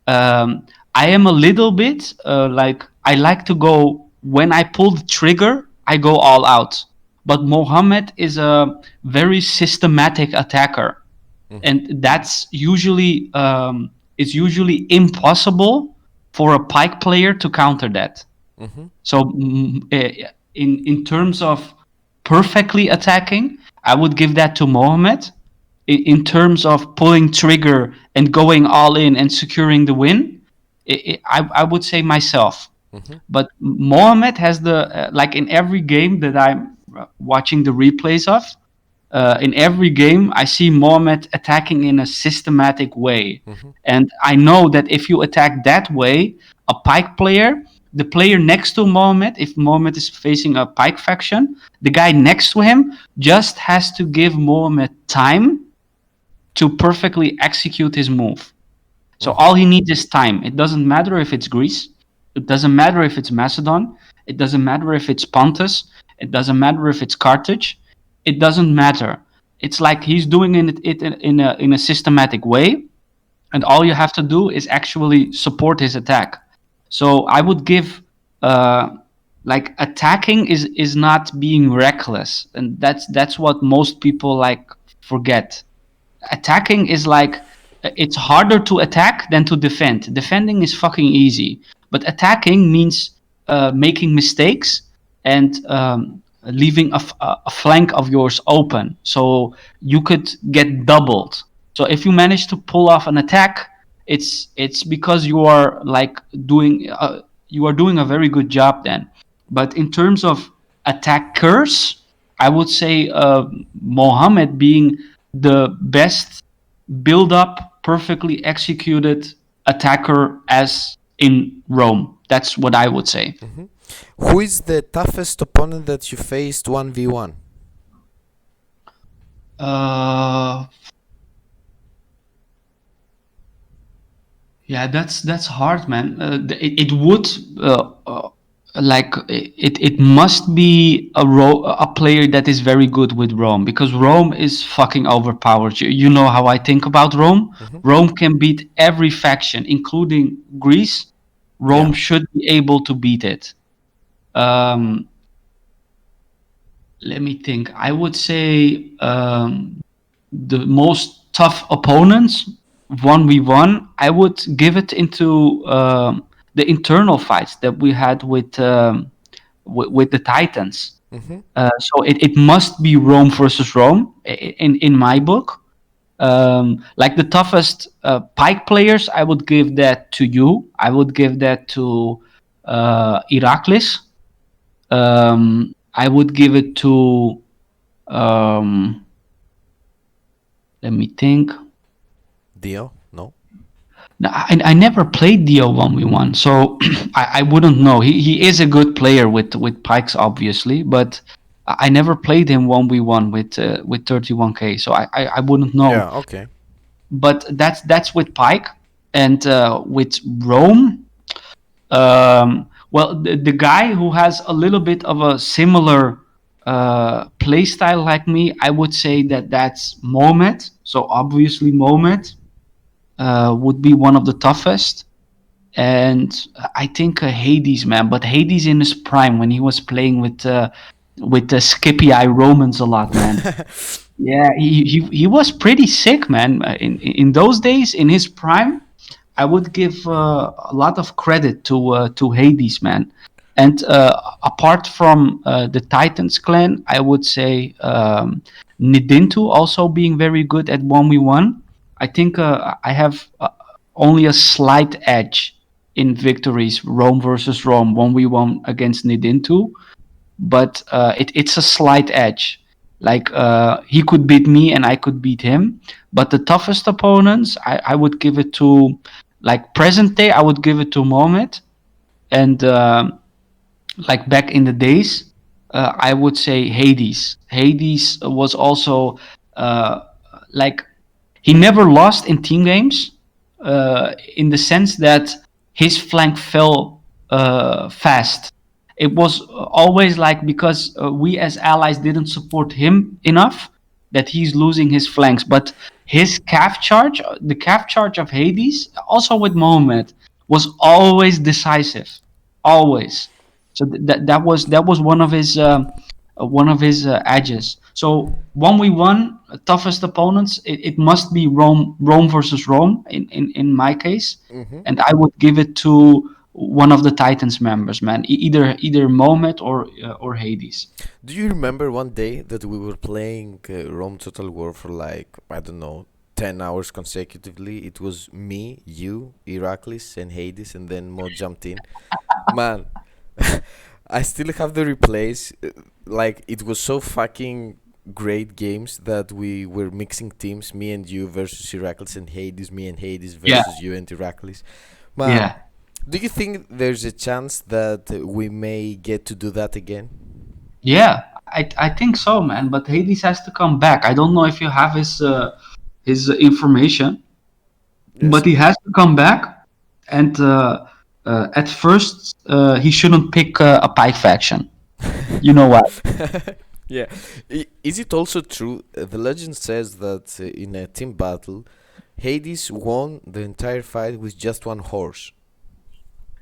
I am a little bit like I like to go when I pull the trigger, I go all out. But Mohamed is a very systematic attacker, Mhm. and that's usually it's usually impossible for a pike player to counter that. Mhm. So in terms of perfectly attacking, I would give that to Mohamed. In terms of pulling trigger and going all in and securing the win, I would say myself. Mhm. But Mohamed has the like in every game that I'm watching the replays of. In every game, I see Mohamed attacking in a systematic way, Mhm. and I know that if you attack that way, a pike player, the player next to Mohamed, if Mohamed is facing a pike faction, the guy next to him just has to give Mohamed time to perfectly execute his move. So Mhm. all he needs is time. It doesn't matter if it's Greece. It doesn't matter if it's Macedon. It doesn't matter if it's Pontus. It doesn't matter if it's Carthage. It doesn't matter. It's like he's doing it in a systematic way, and all you have to do is actually support his attack. So I would give like attacking is not being reckless, and that's what most people like forget. Attacking is like it's harder to attack than to defend. Defending is fucking easy, but attacking means making mistakes and leaving a flank of yours open, so you could get doubled. So if you manage to pull off an attack, it's because you are like doing you are doing a very good job then. But in terms of attackers, I would say Mohammed being the best build up, perfectly executed attacker as in Rome. That's what I would say. Mhm. Who is the toughest opponent that you faced 1v1? Uh, yeah, that's hard, man. It would like it must be a player that is very good with Rome, because Rome is fucking overpowered. You know how I think about Rome. Mhm. Rome can beat every faction, including Greece. Yeah. Rome should be able to beat it. Um, Let me think. I would say the most tough opponents 1v1. I would give it into the internal fights that we had with the Titans. Mhm. So it must be Rome versus Rome in my book. Like the toughest pike players, I would give that to you. I would give that to Iraklis. I would give it to um, let me think. Dio? No. No, I never played Dio 1v1, so I wouldn't know. He is a good player with pikes, obviously, but I never played him 1v1 with 31k, so I wouldn't know. Yeah. Okay. But that's with pike, and with Rome. Well, the guy who has a little bit of a similar play style like me, I would say that's Mohamed. So obviously Mohamed would be one of the toughest. And I think Hades, man, but Hades in his prime when he was playing with the Skippy Eye Romans a lot, man. Yeah, he was pretty sick, man. In those days, in his prime, I would give a lot of credit to Hades, man. And apart from the Titans clan, I would say Nidintu also being very good at 1v1. I think I have only a slight edge in victories. Rome versus Rome, 1v1 against Nidintu, but it's a slight edge. Like he could beat me and I could beat him, but the toughest opponents, I would give it to, like present day, I would give it to Mohamed, and like back in the days, I would say Hades. Hades was also uh, like he never lost in team games, in the sense that his flank fell fast. It was always like because we as allies didn't support him enough that he's losing his flanks. But his calf charge, the calf charge of Hades, also with Mohamed, was always decisive, always. So that was one of his edges. So 1v1 toughest opponents, it must be Rome versus Rome in my case, Hmm. and I would give it to one of the Titans members, man. Either Mohamed or Hades. Do you remember one day that we were playing Rome Total War for like, I don't know, 10 hours consecutively? It was me, you, Iraklis, and Hades, and then Mo jumped in. Man, I still have the replays. Like, it was so fucking great games that we were mixing teams, me and you versus Iraklis and Hades, me and Hades Yeah, versus you and Iraklis. Man, yeah, do you think there's a chance that we may get to do that again? yeah. I think so, man. But Hades has to come back. I don't know if you have his information, Yes. but he has to come back. And at first, he shouldn't pick a Pike faction. You know why? Yeah. Is it also true? The legend says that in a team battle, Hades won the entire fight with just one horse.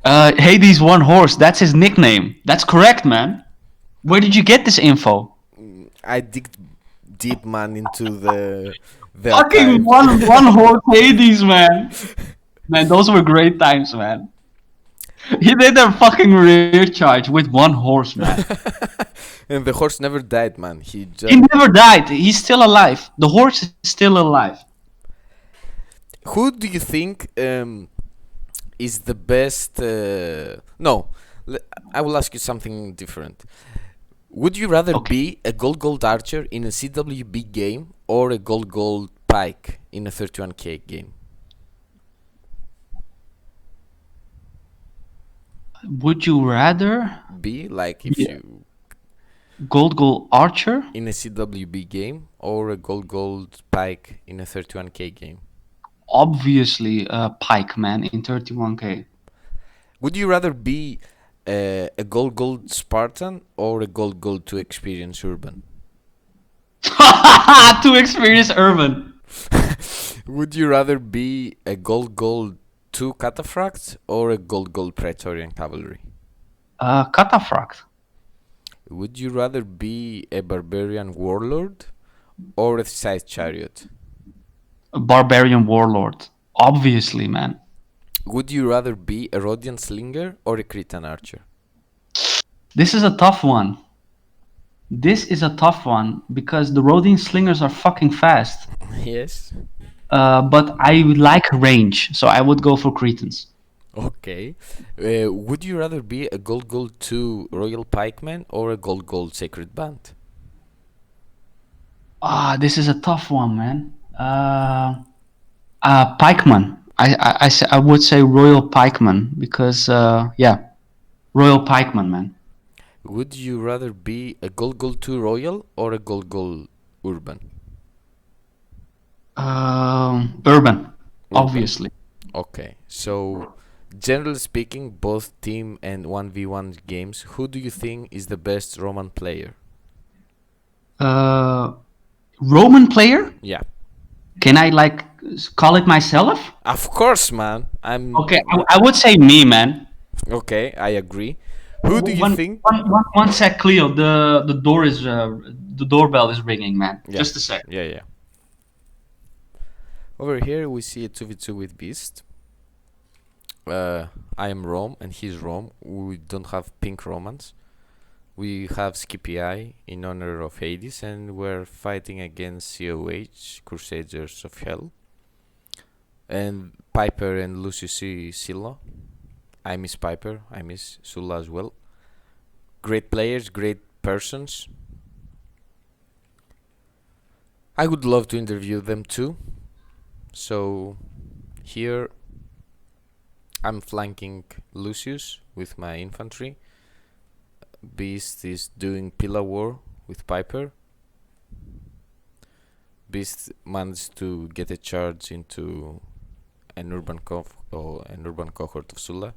Hades one horse. That's his nickname. That's correct, man. Where did you get this info? I digged deep, man, into the Fucking archives. one horse Hades, man. Man, those were great times, man. He did a fucking rear charge with one horse, man. And the horse never died, man. He He just. never died. He's still alive. The horse is still alive. Who do you think is the best? No, I will ask you something different. Would you rather Okay. be a gold archer in a CWB game or a gold pike in a 31k game? Would you rather Be like if be you gold archer? in a CWB game or a gold pike in a 31k game. Obviously, Pike, man, in 31k. Would you rather be a gold Spartan or a gold to experience urban? To experience urban. Would you rather be a gold 2 cataphracts or a gold Praetorian cavalry? Cataphract. Would you rather be a barbarian warlord or a scythe chariot? A barbarian warlord. Obviously, man. Would you rather be a Rhodian slinger or a Cretan archer? This is a tough one. This is a tough one because the Rhodian slingers are fucking fast. Yes. But I like range, so I would go for Cretans. Okay. Would you rather be a gold 2 royal pikeman or a gold sacred band? This is a tough one, man. Pikeman. I would say Royal Pikeman because, yeah, Royal Pikeman, man. Would you rather be a gold 2 royal or a gold urban? Urban, Urban. obviously. Okay. So, generally speaking, both team and 1v1 games, who do you think is the best Roman player? Uh, Roman player? Yeah. Can I like call it myself? Of course, man. I'm Okay, I would say me, man. okay, I agree. Who do you One, think? one sec, Cleo. The doorbell is ringing, man. Yeah. Just a sec. Yeah. Over here we see a 2v2 with Beast. I am Rome and he's Rome. We don't have pink Romans. We have Skippy Eye in honor of Hades and we're fighting against COH, Crusaders of Hell. And Piper and Lucius Silla. I miss Piper. I miss Sula as well. Great players, great persons. I would love to interview them too. So here I'm flanking Lucius with my infantry. Beast is doing pillar war with Piper. Beast managed to get a charge into an urban cohort of Sula.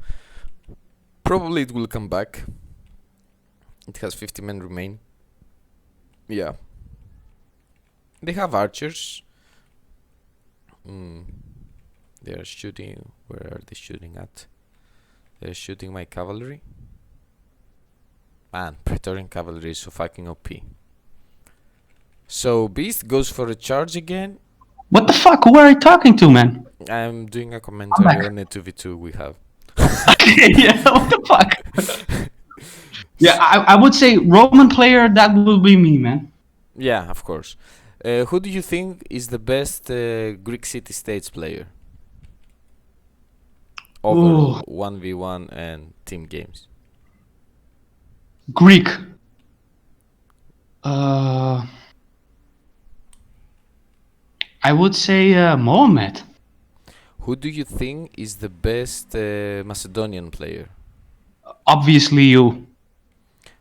Probably it will come back. It has 50 men remain. Yeah. They have archers. They are shooting. Where are they shooting at? They're shooting my cavalry. Man, Praetorian cavalry is so fucking OP. So Beast goes for a charge again. What the fuck? Who are you talking to, man? I'm doing a commentary on a 2v2 we have. Yeah, what the fuck? Yeah, I would say Roman player, that will be me, man. Yeah, of course. Who do you think is the best Greek city-states player? Overall, 1v1 and team games. Greek. I would say Mohammed. Who do you think is the best Macedonian player? Obviously you.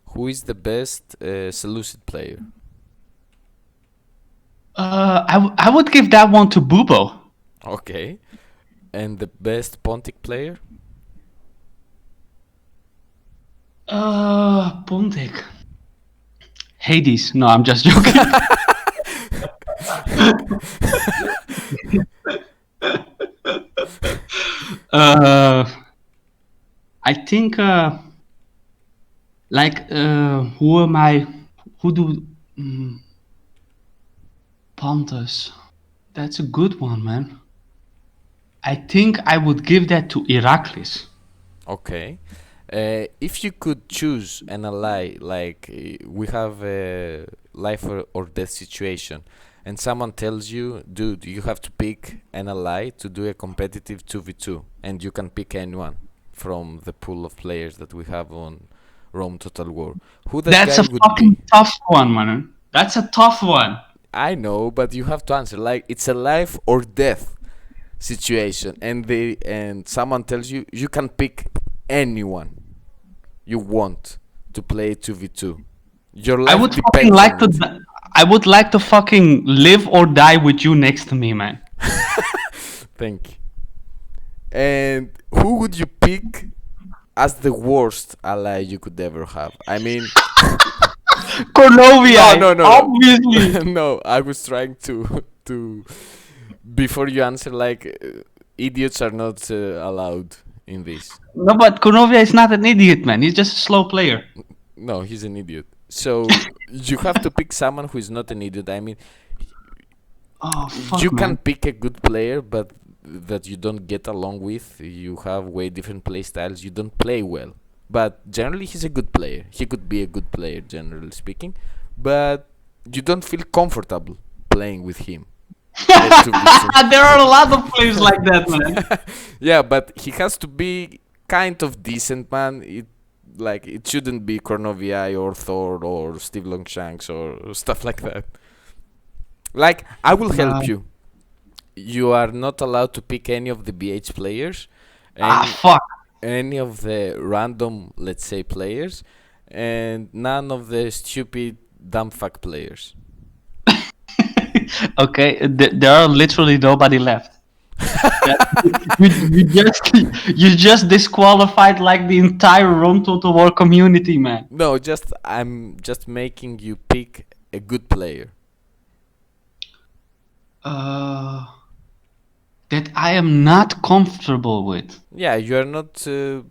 Who is the best Seleucid player? I would give that one to Bubo. Okay. And the best Pontic player? Pontic. Hades. No, I'm just joking. I think who am I? Who do Pontus? That's a good one, man. I think I would give that to Iraklis. Okay. If you could choose an ally, like we have a life or death situation, and someone tells you, dude, you have to pick an ally to do a competitive 2v2, and you can pick anyone from the pool of players that we have on Rome Total War. Who that That's guy a would fucking be? tough one, man. That's a tough one. I know, but you have to answer. Like, it's a life or death situation, and someone tells you you can pick anyone you want to play 2v2. Your life I would depends fucking like on to. it. I would like to fucking live or die with you next to me, man. Thank you. And who would you pick as the worst ally you could ever have? I mean, Cornovia. no. Obviously. No, I was trying to before you answer, like, idiots are not allowed in this. No, but Cornovia is not an idiot, man. He's just a slow player. No, he's an idiot. So you have to pick someone who is not an idiot. I mean, Oh fuck, you man. can pick a good player, but that you don't get along with. You have way different play styles. You don't play well. But generally, he's a good player. He could be a good player, generally speaking. But you don't feel comfortable playing with him. There are a lot of players like that, man. Yeah, but he has to be kind of decent, man. It shouldn't be Cornovii or Thor or Steve Longshanks or stuff like that. Like, I will help you. You are not allowed to pick any of the BH players, Fuck. any of the random, let's say, players, and none of the stupid dumb fuck players. Okay, there are literally nobody left. you just disqualified like the entire Rome Total War community, man. No, I'm just making you pick a good player. That I am not comfortable with. Yeah, you are not. You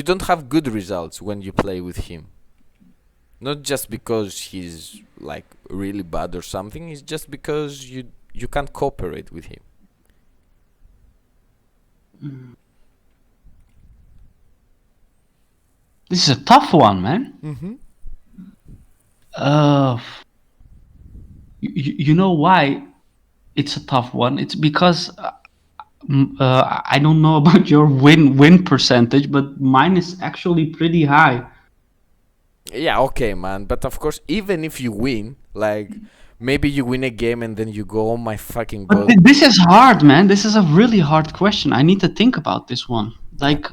don't have good results when you play with him. Not just because he's like really bad or something. It's just because you can't cooperate with him. This is a tough one, man. Mm-hmm. You know why it's a tough one? It's because I don't know about your win percentage, but mine is actually pretty high. Yeah, okay, man. But of course, even if you win, like maybe you win a game and then you go, oh my fucking But god. this is hard, man. This is a really hard question. I need to think about this one. Yeah, Like,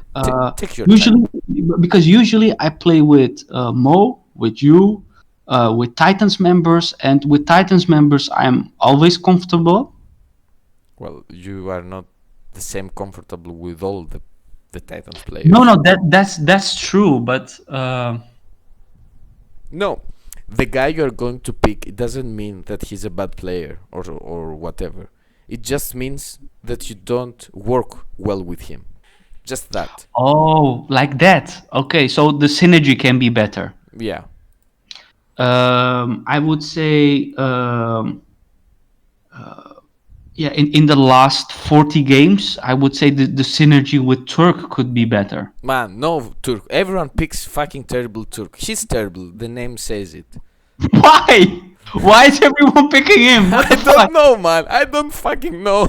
take your time. usually, because usually I play with Mo, with you, with Titans members, and with Titans members, I'm always comfortable. Well, you are not the same comfortable with all the Titans No, players. no, that's true. But No, the guy you're going to pick, it doesn't mean that he's a bad player or whatever. It just means that you don't work well with him. Just that. oh, like that. Okay, so the synergy can be better. Yeah. I would say, yeah, in the last 40 games, I would say the synergy with Turk could be better. Man, no Turk. Everyone picks fucking terrible Turk. He's terrible. The name says it. Why? Why is everyone picking him? What I the fuck? don't know, man. I don't fucking know.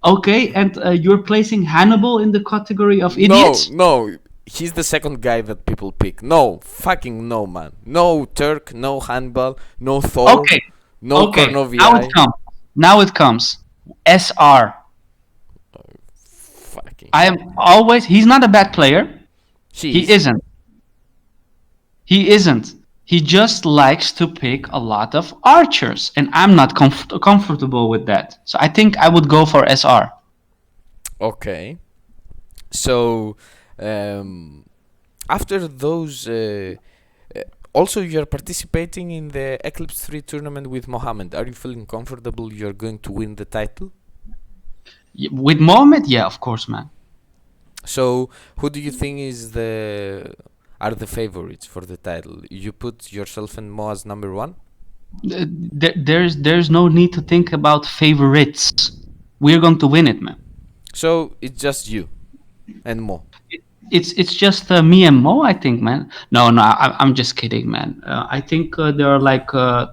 Okay, and you're placing Hannibal in the category of No, idiots? no. He's the second guy that people pick. No, fucking no, man. No Turk, no Hannibal, no Thor, Okay, no okay. Now it Cornoviai. comes. Now it comes. SR. Fucking I hell. am always. He's not a bad player. He Cheese. isn't. He isn't. He just likes to pick a lot of archers, and I'm not comfortable with that. So I think I would go for SR. Okay. So, um, after those, also you're participating in the Eclipse 3 tournament with Mohammed. Are you feeling comfortable you're going to win the title? With Mohammed, yeah, of course, man. So, who do you think is the are the favorites for the title? You put yourself and Mo as number one? There's no need to think about favorites. We're going to win it, man. So, it's just you and Mo. It's just me and Mo, I think, man. No, no, I'm just kidding, man. I think there are like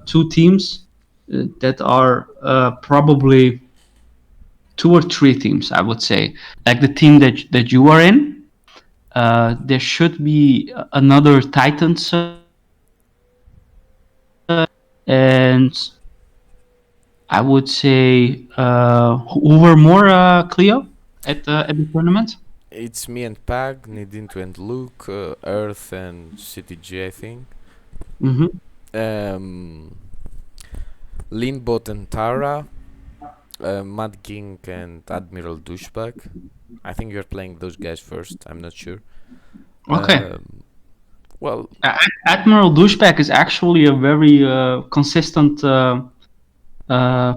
two teams that are probably two or three teams, I would say. Like the team that you are in. There should be another Titans, and I would say who were more Cleo at the tournament. It's me and Pag, Nidinto and Luke, Earth and CTG, I think. Mm-hmm. Um, Linbot and Tara, Mad King and Admiral Douchebag. I think you're playing those guys first. I'm not sure. Okay. Well, Admiral Douchebag is actually a very consistent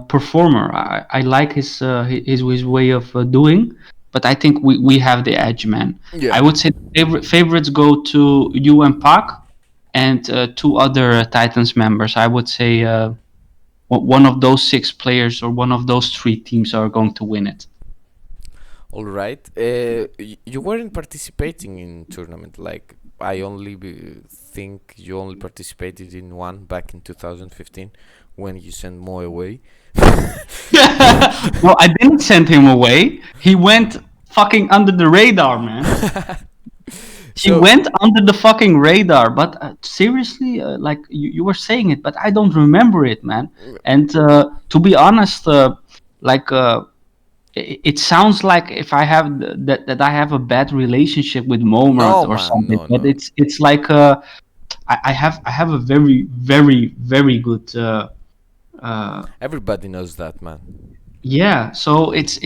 performer. I like his way of doing, but I think we have the edge, man. yeah. I would say favorites go to you and Pak, and two other Titans members. I would say one of those six players or one of those three teams are going to win it. All right. You weren't participating in tournament. Like I only think you only participated in one back in 2015 when you sent Mo away. No, I didn't send him away. He went fucking under the radar, man. He So went under the fucking radar. But seriously, like you were saying it, but I don't remember it, man. And to be honest, like it sounds like if I have that I have a bad relationship with Momart no, or man, something. no, But no. it's like I have a very good. Everybody knows that, man. Yeah, so it's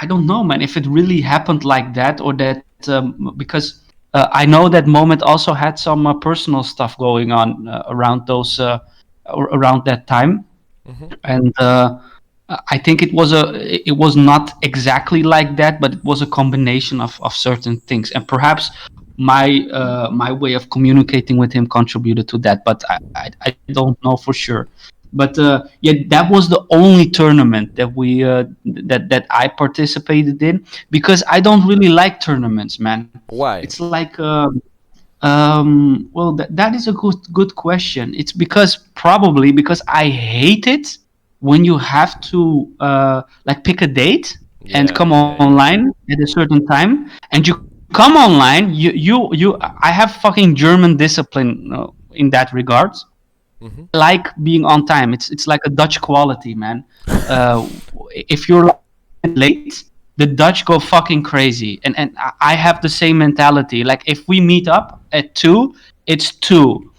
I don't know, man, if it really happened like that or that because I know that Moment also had some personal stuff going on around those around that time, Hmm. and I think it was not exactly like that, but it was a combination of certain things, and perhaps my way of communicating with him contributed to that, but I don't know for sure. But yeah, that was the only tournament that we that I participated in because I don't really like tournaments, man. Why? It's like well, that is a good question. It's because probably because I hate it when you have to like pick a date and Yeah, come yeah, yeah. online at a certain time, and you come online, you I have fucking German discipline in that regards. Mm-hmm. I like being on time. It's like a Dutch quality, man. Uh, if you're like 5 minutes late, the Dutch go fucking crazy, and I have the same mentality. Like if we meet up at 2, it's 2,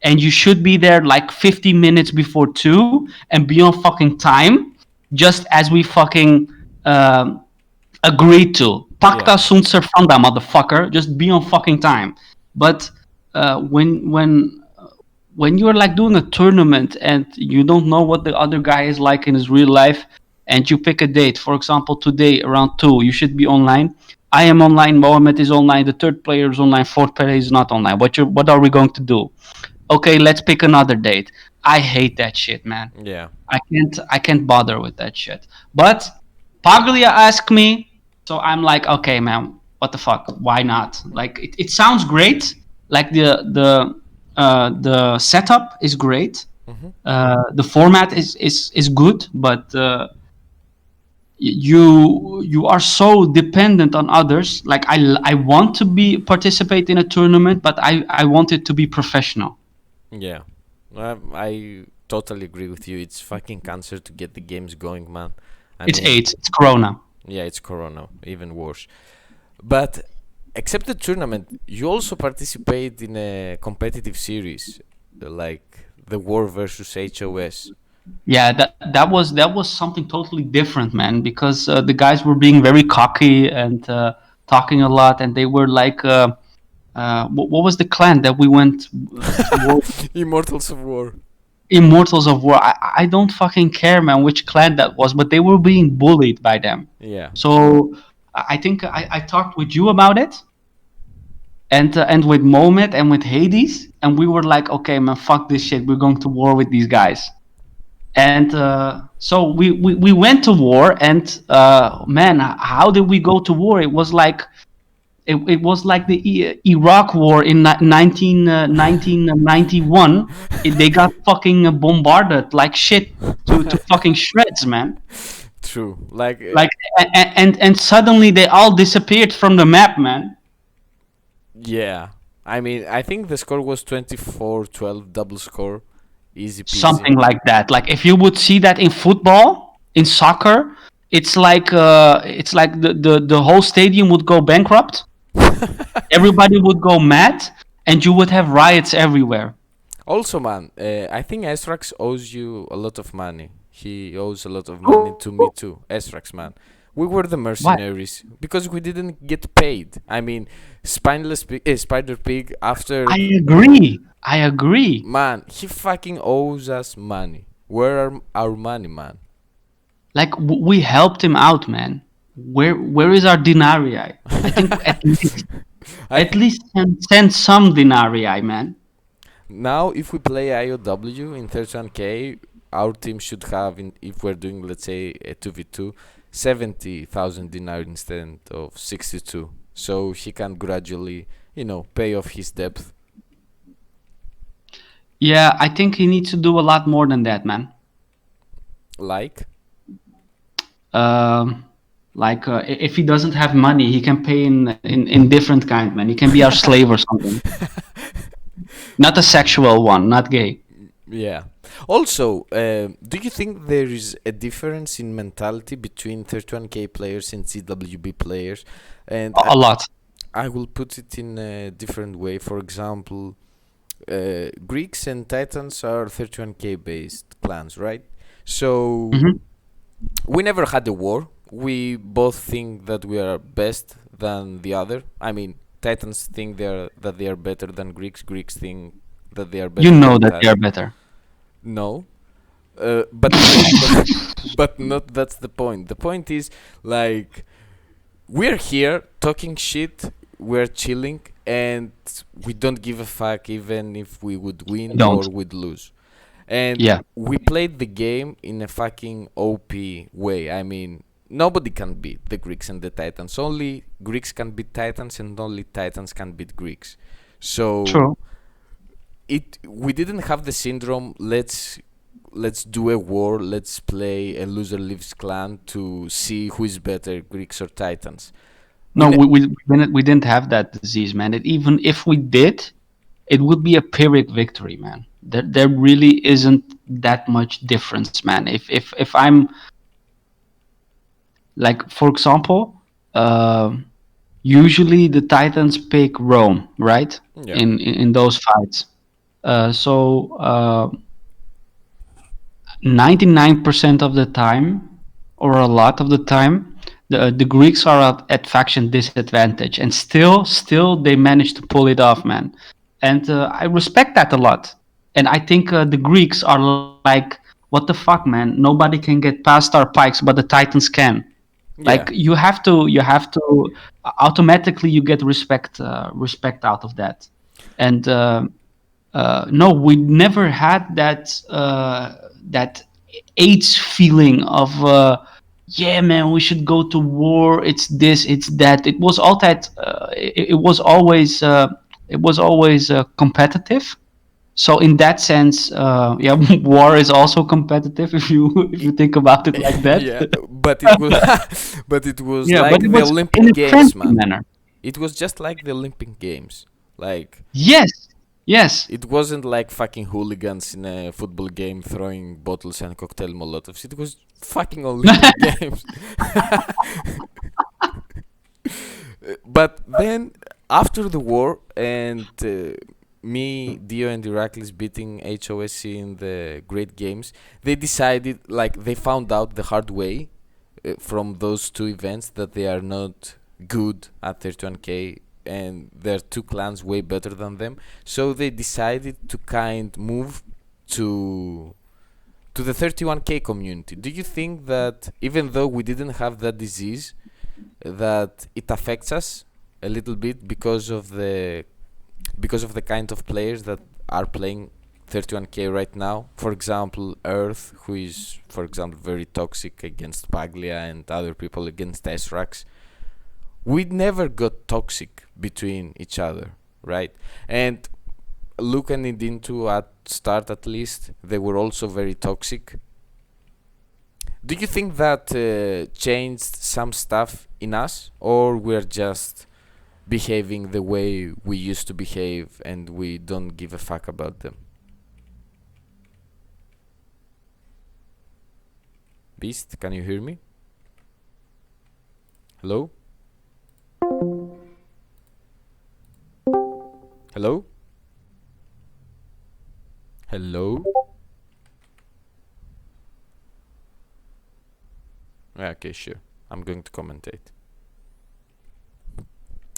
and you should be there like 50 minutes before 2 and be on fucking time, just as we fucking agreed to. Yeah, Pacta sunt servanda, motherfucker. Just be on fucking time. But when you're like doing a tournament and you don't know what the other guy is like in his real life, and you pick a date, for example today around 2 you should be online. I am online, Mohammed is online, the third player is online, fourth player is not online. What are we going to do? Okay, let's pick another date. I hate that shit, man. yeah, I can't bother with that shit. But Paglia asked me, so I'm like, okay, man, what the fuck? Why not? Like, it sounds great. Like the setup is great. mm-hmm. The format is good, but you are so dependent on others. Like I want to be participate in a tournament, but I want it to be professional. Yeah. I totally agree with you. It's fucking cancer to get the games going, man. I It's mean, AIDS. It's Corona. yeah, it's Corona, even worse. But except the tournament, you also participate in a competitive series, like the War versus HOS. Yeah, that was something totally different, man. Because the guys were being very cocky and talking a lot, and they were like, what was the clan that we went to war? Immortals of War. Immortals of War. I don't fucking care, man, which clan that was, but they were being bullied by them. Yeah. So I think I talked with you about it, and with Mohamed and with Hades, and we were like, okay, man, fuck this shit. We're going to war with these guys. And so we went to war, and man, how did we go to war? It was like the Iraq war in 1991. They got fucking bombarded like shit to fucking shreds, man. True. Like, Like and suddenly they all disappeared from the map, man. yeah. I mean, I think the score was 24-12, double score. Easy peasy. Something like that. Like if you would see that in football, in soccer, it's like the whole stadium would go bankrupt. Everybody would go mad, and you would have riots everywhere. Also, man, I think Esrax owes you a lot of money. He owes a lot of money Who? to me too. Esrax, man. We were the Why? mercenaries because we didn't get paid. I mean, Spider Pig, after. I agree. I agree. Man, he fucking owes us money. Where are our money, man? Like we helped him out, man. Where is our denarii? I think at least I at least send some denarii, man. Now, if we play IOW in 31k, our team should have, if we're doing, let's say, a 2v2, 70,000 dinar instead of 62. So he can gradually, pay off his debt. Yeah, I think he needs to do a lot more than that, man. Like? Um, like if he doesn't have money, he can pay in different kind, man. He can be our slave or something. Not a sexual one, not gay. Yeah. Also, do you think there is a difference in mentality between 31k players and CWB players? And A lot. I will put it in a different way. For example, Greeks and Titans are 31k based clans, right? So Hmm. we never had a war. We both think that we are best than the other. I mean, Titans think that they are better than Greeks. Greeks think that they are better You know than that they are Titans. better. No, but but not. That's the point. The point is, like, we're here talking shit. We're chilling, and we don't give a fuck even if we would win Don't. or would lose. And Yeah. we played the game in a fucking OP way. I mean, nobody can beat the Greeks and the Titans. Only Greeks can beat Titans, and only Titans can beat Greeks. So True. we didn't have the syndrome. Let's let's do a war, let's play a loser leaves clan to see who is better, Greeks or Titans. We No, ne- we didn't have that disease, man. Even if we did, it would be a Pyrrhic victory, man. There really isn't that much difference, man. If I'm like, for example, usually the Titans pick Rome, right? yeah, In those fights. So 99% of the time, or a lot of the time, the Greeks are at faction disadvantage, and still they manage to pull it off, man. And I respect that a lot. And I think the Greeks are like, what the fuck, man? Nobody can get past our pikes, but the Titans can. Like yeah, you have to automatically you get respect out of that. And no, we never had that AIDS feeling of yeah, man, we should go to war. It's this, it's that. It was all that. It was always competitive. So in that sense, yeah, war is also competitive if you think about it like that. yeah. But it was, but it was Yeah, but like it the was in Olympic a Games, friendly man. manner. It was just like the Olympic Games. Like Yes, yes. it wasn't like fucking hooligans in a football game throwing bottles and cocktail molotovs. It was fucking Olympic Games. But then after the war and me, Dio, and Heracles beating HOSC in the Great Games, they decided, like, they found out the hard way from those two events that they are not good at 31k and there are two clans way better than them. So they decided to kind move to the 31k community. Do you think that even though we didn't have that disease, that it affects us a little bit because of the kind of players that are playing 31k right now? For example, Earth, who is, for example, very toxic against Paglia and other people against Esrax. We never got toxic between each other, right? And looking it into at start, at least, they were also very toxic. Do you think that changed some stuff in us, or we're just behaving the way we used to behave and we don't give a fuck about them? Beast, can you hear me? Hello? Hello? Hello? Okay, sure. I'm going to commentate.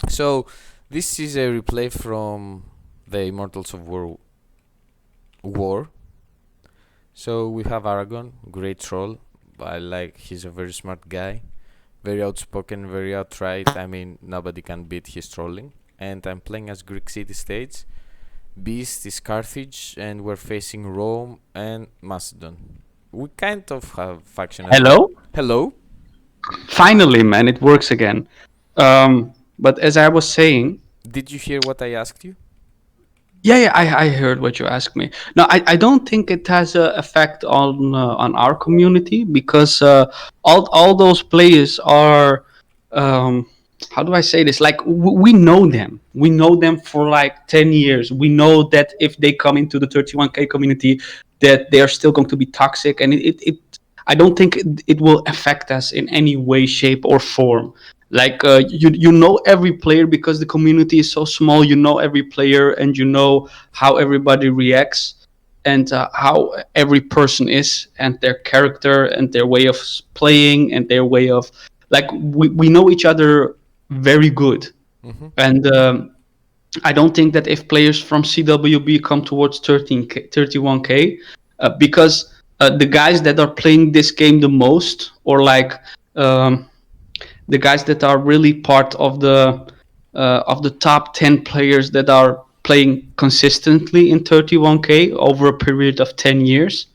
So, this is a replay from the Immortals of War. So, we have Aragon, great troll. He's a very smart guy. Very outspoken, very outright. I mean, nobody can beat his trolling. And I'm playing as Greek city-states. Beast is Carthage, and we're facing Rome and Macedon. We kind of have faction. Hello? Hello? Finally, man, it works again. But as I was saying, Did you hear what I asked you? yeah, I heard what you asked me. No, I don't think it has an effect on our community because all those players are how do I say this? Like we know them. We know them for like 10 years. We know that if they come into the 31k community, that they are still going to be toxic, and it I don't think it will affect us in any way, shape, or form. Like you know every player because the community is so small. You know every player, and you know how everybody reacts, and how every person is, and their character, and their way of playing, and their way of like we know each other very good. Mm-hmm. And I don't think that if players from CWB come towards 31k, because the guys that are playing this game the most, or like the guys that are really part of the top 10 players that are playing consistently in 31k over a period of 10 years,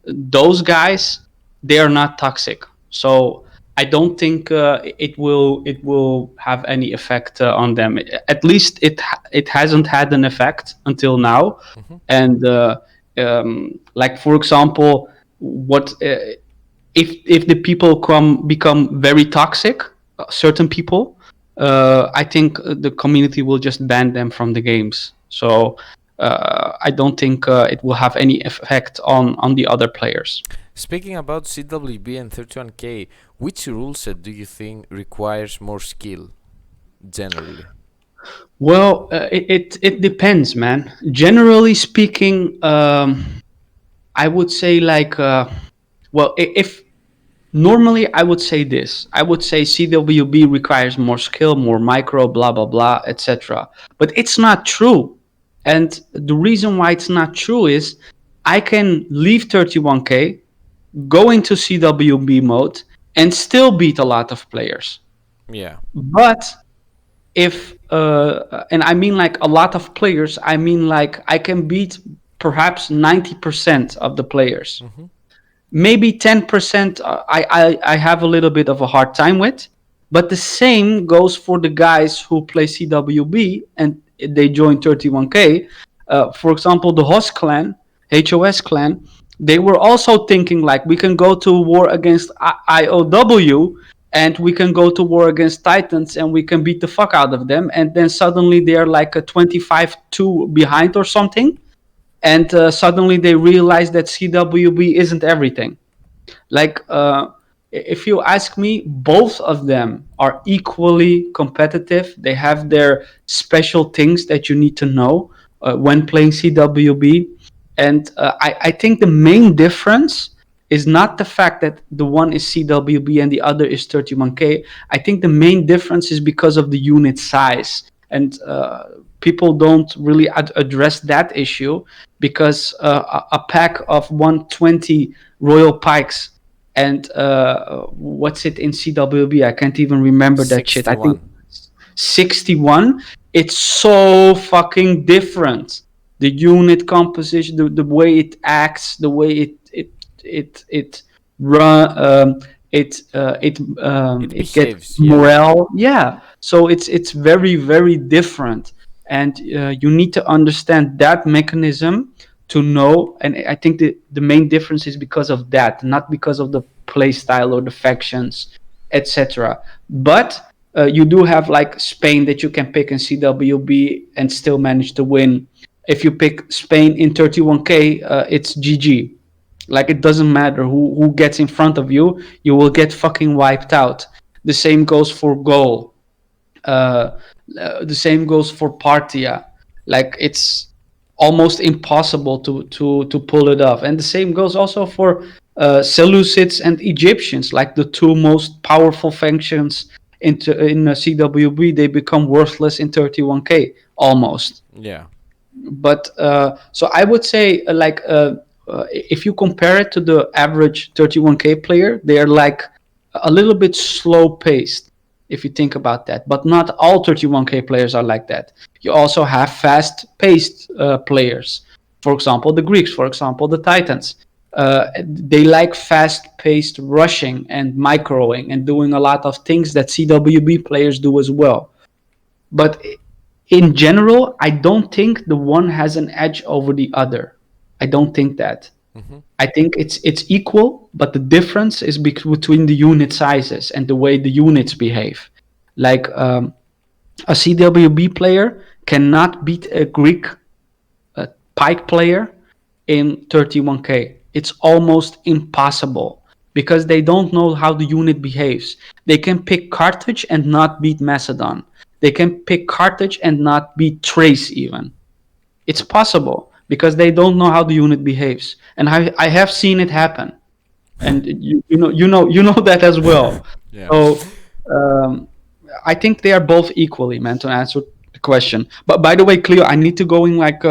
those guys, they are not toxic. So I don't think it will have any effect on them. At least it hasn't had an effect until now, Mm-hmm. and Like for example, what if the people become very toxic, certain people, I think the community will just ban them from the games. So I don't think it will have any effect on the other players. Speaking about CWB and 31K, which rule set do you think requires more skill generally? Well, it depends, man. Generally speaking, I would say like well, if normally I would say this, I would say CWB requires more skill, more micro, blah blah blah, etc. But it's not true, and the reason why it's not true is I can leave 31K, go into CWB mode, and still beat a lot of players. Yeah. But if and I mean like a lot of players, I mean like I can beat perhaps 90% of the players. Mm-hmm. Maybe 10% I have a little bit of a hard time with, but the same goes for the guys who play CWB and they join 31K. For example, the HOS clan, they were also thinking like we can go to war against IOW and we can go to war against Titans and we can beat the fuck out of them, and then suddenly they're like a 25-2 behind or something, and suddenly they realize that CWB isn't everything. Like, if you ask me, both of them are equally competitive. They have their special things that you need to know when playing CWB. And I think the main difference is not the fact that the one is CWB and the other is 31K. I think the main difference is because of the unit size. And people don't really address that issue because a pack of 120 Royal Pikes and what's it in CWB? I can't even remember that shit. I think 61. 61. It's so fucking different. The unit composition, the way it acts, the way it run, It it gets behaves, yeah. morale. Yeah, so it's very very different, and you need to understand that mechanism to know. And I think the main difference is because of that, not because of the play style or the factions, etc. But you do have like Spain that you can pick in CWB and still manage to win. If you pick Spain in 31K, it's GG. Like it doesn't matter who gets in front of you, you will get fucking wiped out. The same goes for goal. The same goes for Partia. Like it's almost impossible to pull it off. And the same goes also for Seleucids and Egyptians, like the two most powerful factions in CWB. They become worthless in 31K almost. Yeah. But so I would say if you compare it to the average 31K player, they are like a little bit slow paced if you think about that. But not all 31K players are like that. You also have fast paced players. For example, the Greeks, for example, the Titans. They like fast paced rushing and microing and doing a lot of things that CWB players do as well. But in general, I don't think the one has an edge over the other. I don't think that. Mm-hmm. I think it's equal, but the difference is between the unit sizes and the way the units behave. Like a CWB player cannot beat a Greek Pike player in 31K. It's almost impossible because they don't know how the unit behaves. They can pick Carthage and not beat Macedon. They can pick Carthage and not beat Thrace even. It's possible because they don't know how the unit behaves, and I have seen it happen, and you know that as well. Yeah. So um, I think they are both equally, man. To answer the question, but by the way, Cleo, I need to go in like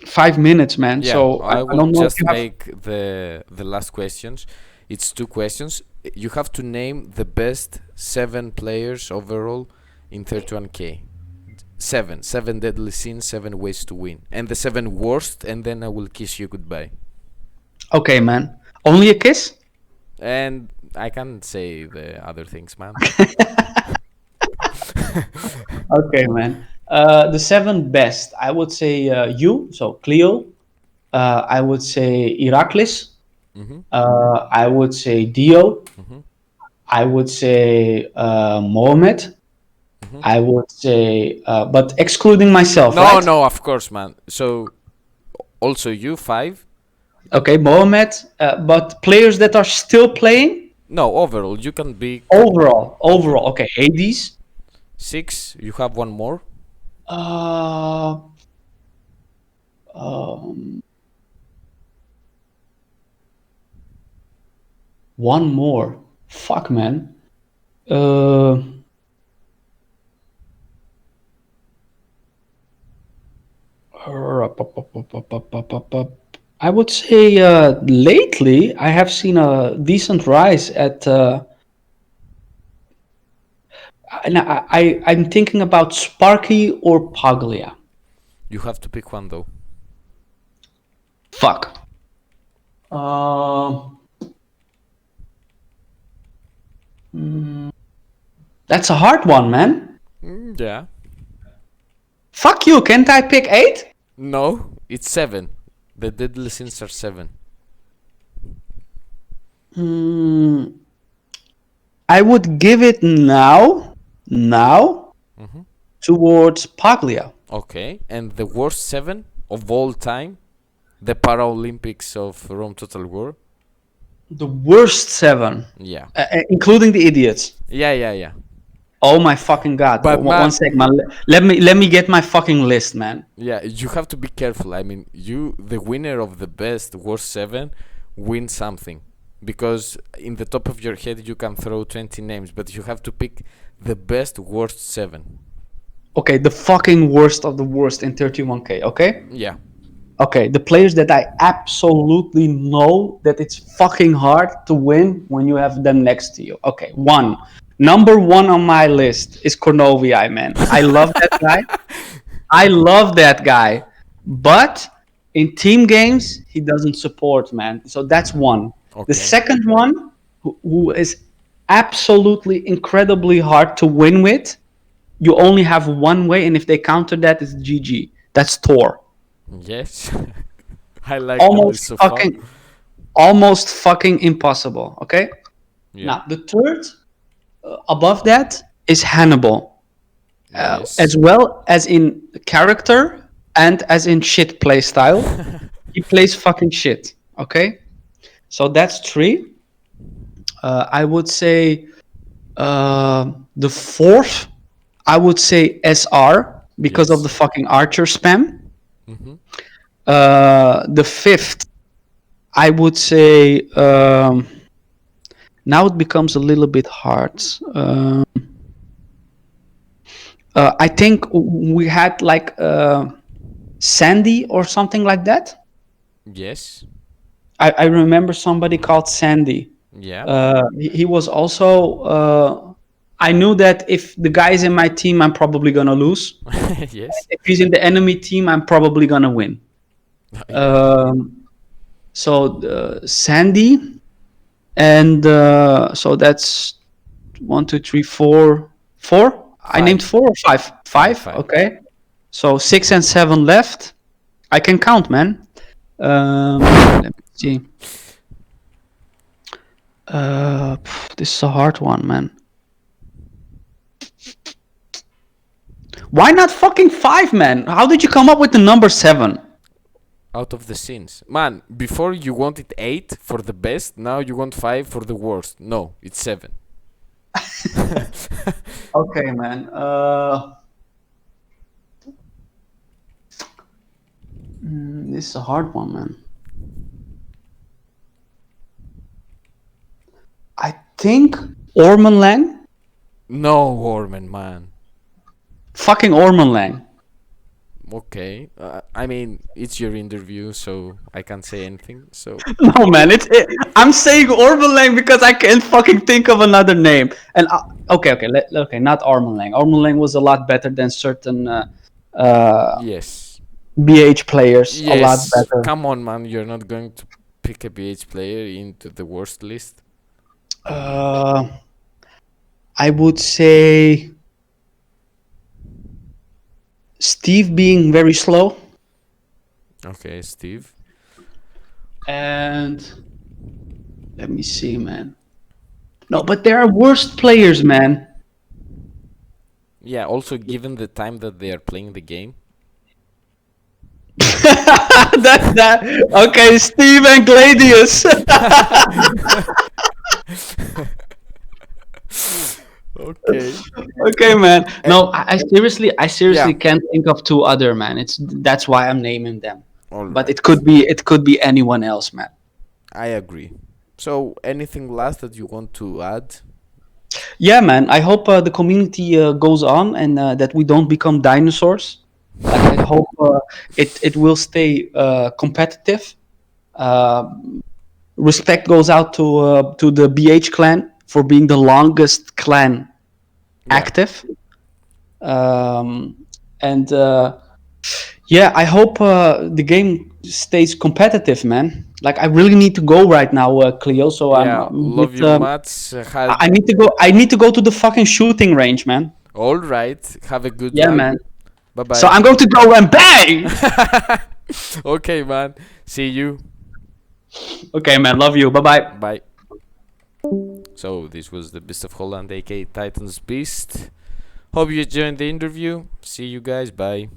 5 minutes, man. Yeah, So I I will don't know if just you have. make the last questions. It's two questions. You have to name the best 7 players overall in 31K. Seven deadly sins, 7 ways to win, and the 7 worst, and then I will kiss you goodbye. Okay, man. Only a kiss? And I can't say the other things, man. Okay, man. The seven best, I would say you, so Cleo. I would say Iraklis. Mm-hmm. I would say Dio. Mm-hmm. I would say Mohamed. Mm-hmm. I would say, but excluding myself, No, right? no, of course, man. So also you five? Okay, Mohamed. But players that are still playing No, overall you can be overall. overall. Overall, okay, Hades. Six. You have one more. Uh, um, one more. Fuck, man. Uh, I would say lately I have seen a decent rise at. I'm thinking about Sparky or Paglia. You have to pick one though. Fuck. Uh, that's a hard one, man. Yeah. Fuck you. Can't I pick eight? No, it's seven. The deadly sins are seven. I would give it now Mm-hmm. towards Paglia. Okay, and the worst seven of all time, the Paralympics of Rome Total War. The worst seven, Yeah, including the idiots. yeah. Oh my fucking god! But One man, sec, man. Let me get my fucking list, man. yeah, you have to be careful. I mean, you, the winner of the best worst seven, win something, because in the top of your head you can throw 20 names, but you have to pick the best worst seven. Okay, the fucking worst of the worst in 31K. Okay. Yeah. Okay, the players that I absolutely know that it's fucking hard to win when you have them next to you. Okay, number one on my list is Cornoviai, man. I love that guy. I love that guy. But in team games, he doesn't support, man. So that's one. The Okay. second one, who is absolutely incredibly hard to win with, you only have one way, and if they counter that, it's GG. That's Thor. Yes. I like the list Almost so far. fucking almost fucking impossible. Okay. Yeah. Now the third above that is Hannibal, Yes. as well as in character and as in shit play style. He plays fucking shit. Okay, so that's three. I would say the fourth. I would say SR because of Yes. the fucking archer spam. Mm-hmm. The fifth, I would say. Now it becomes a little bit hard. I think we had like Sandy or something like that. Yes. I remember somebody called Sandy. Yeah. He was also. I knew that if the guy's in my team, I'm probably gonna lose. Yes. If he's in the enemy team, I'm probably gonna win. Yeah. So Sandy, and so that's 1, 2, 3, 4. I named Five. 4 or 5. Five. 5. Five. Okay. So 6 and 7 left. I can count, man. Let me see. This is a hard one, man. Why not fucking 5, man? How did you come up with the number 7? Out of the sins. Man, before you wanted 8 for the best, now you want 5 for the worst. No, it's 7. Okay, man. This is a hard one, man. I think Ormanlang. No, Orman, man. Fucking Ormanlang. Okay. I mean, it's your interview, so I can't say anything. So No, man. I'm saying Ormanlang because I can't fucking think of another name. And okay, not Ormanlang. Ormanlang was a lot better than certain yes, BH players. A lot yes. better. Come on, man. You're not going to pick a BH player into the worst list. I would say Steve being very slow. Okay, Steve. And let me see, man. No, but there are worst players, man. Yeah, also given the time that they are playing the game. that okay, Steve and Gladius. Okay. Okay, man. And No, I yeah, seriously can't think of two other, man. That's why I'm naming them. all But right. it could be anyone else, man. I agree. So, anything last that you want to add? Yeah, man. I hope the community goes on and that we don't become dinosaurs. Like I hope it will stay competitive. Uh, Respect goes out to the BH clan for being the longest clan Yeah. active. Um, and yeah, I hope the game stays competitive, man. Like I really need to go right now, Cleo. So Yeah, I'm a love bit, you much. I need to go. I need to go to the fucking shooting range, man. All right. Have a good Yeah, one. man. Bye So bye. I'm going to go and bang. Okay, man. See you. Okay, man. Love you. Bye bye. Bye. So, this was the Beast of Holland, aka Titans Beast. Hope you enjoyed the interview. See you guys. Bye.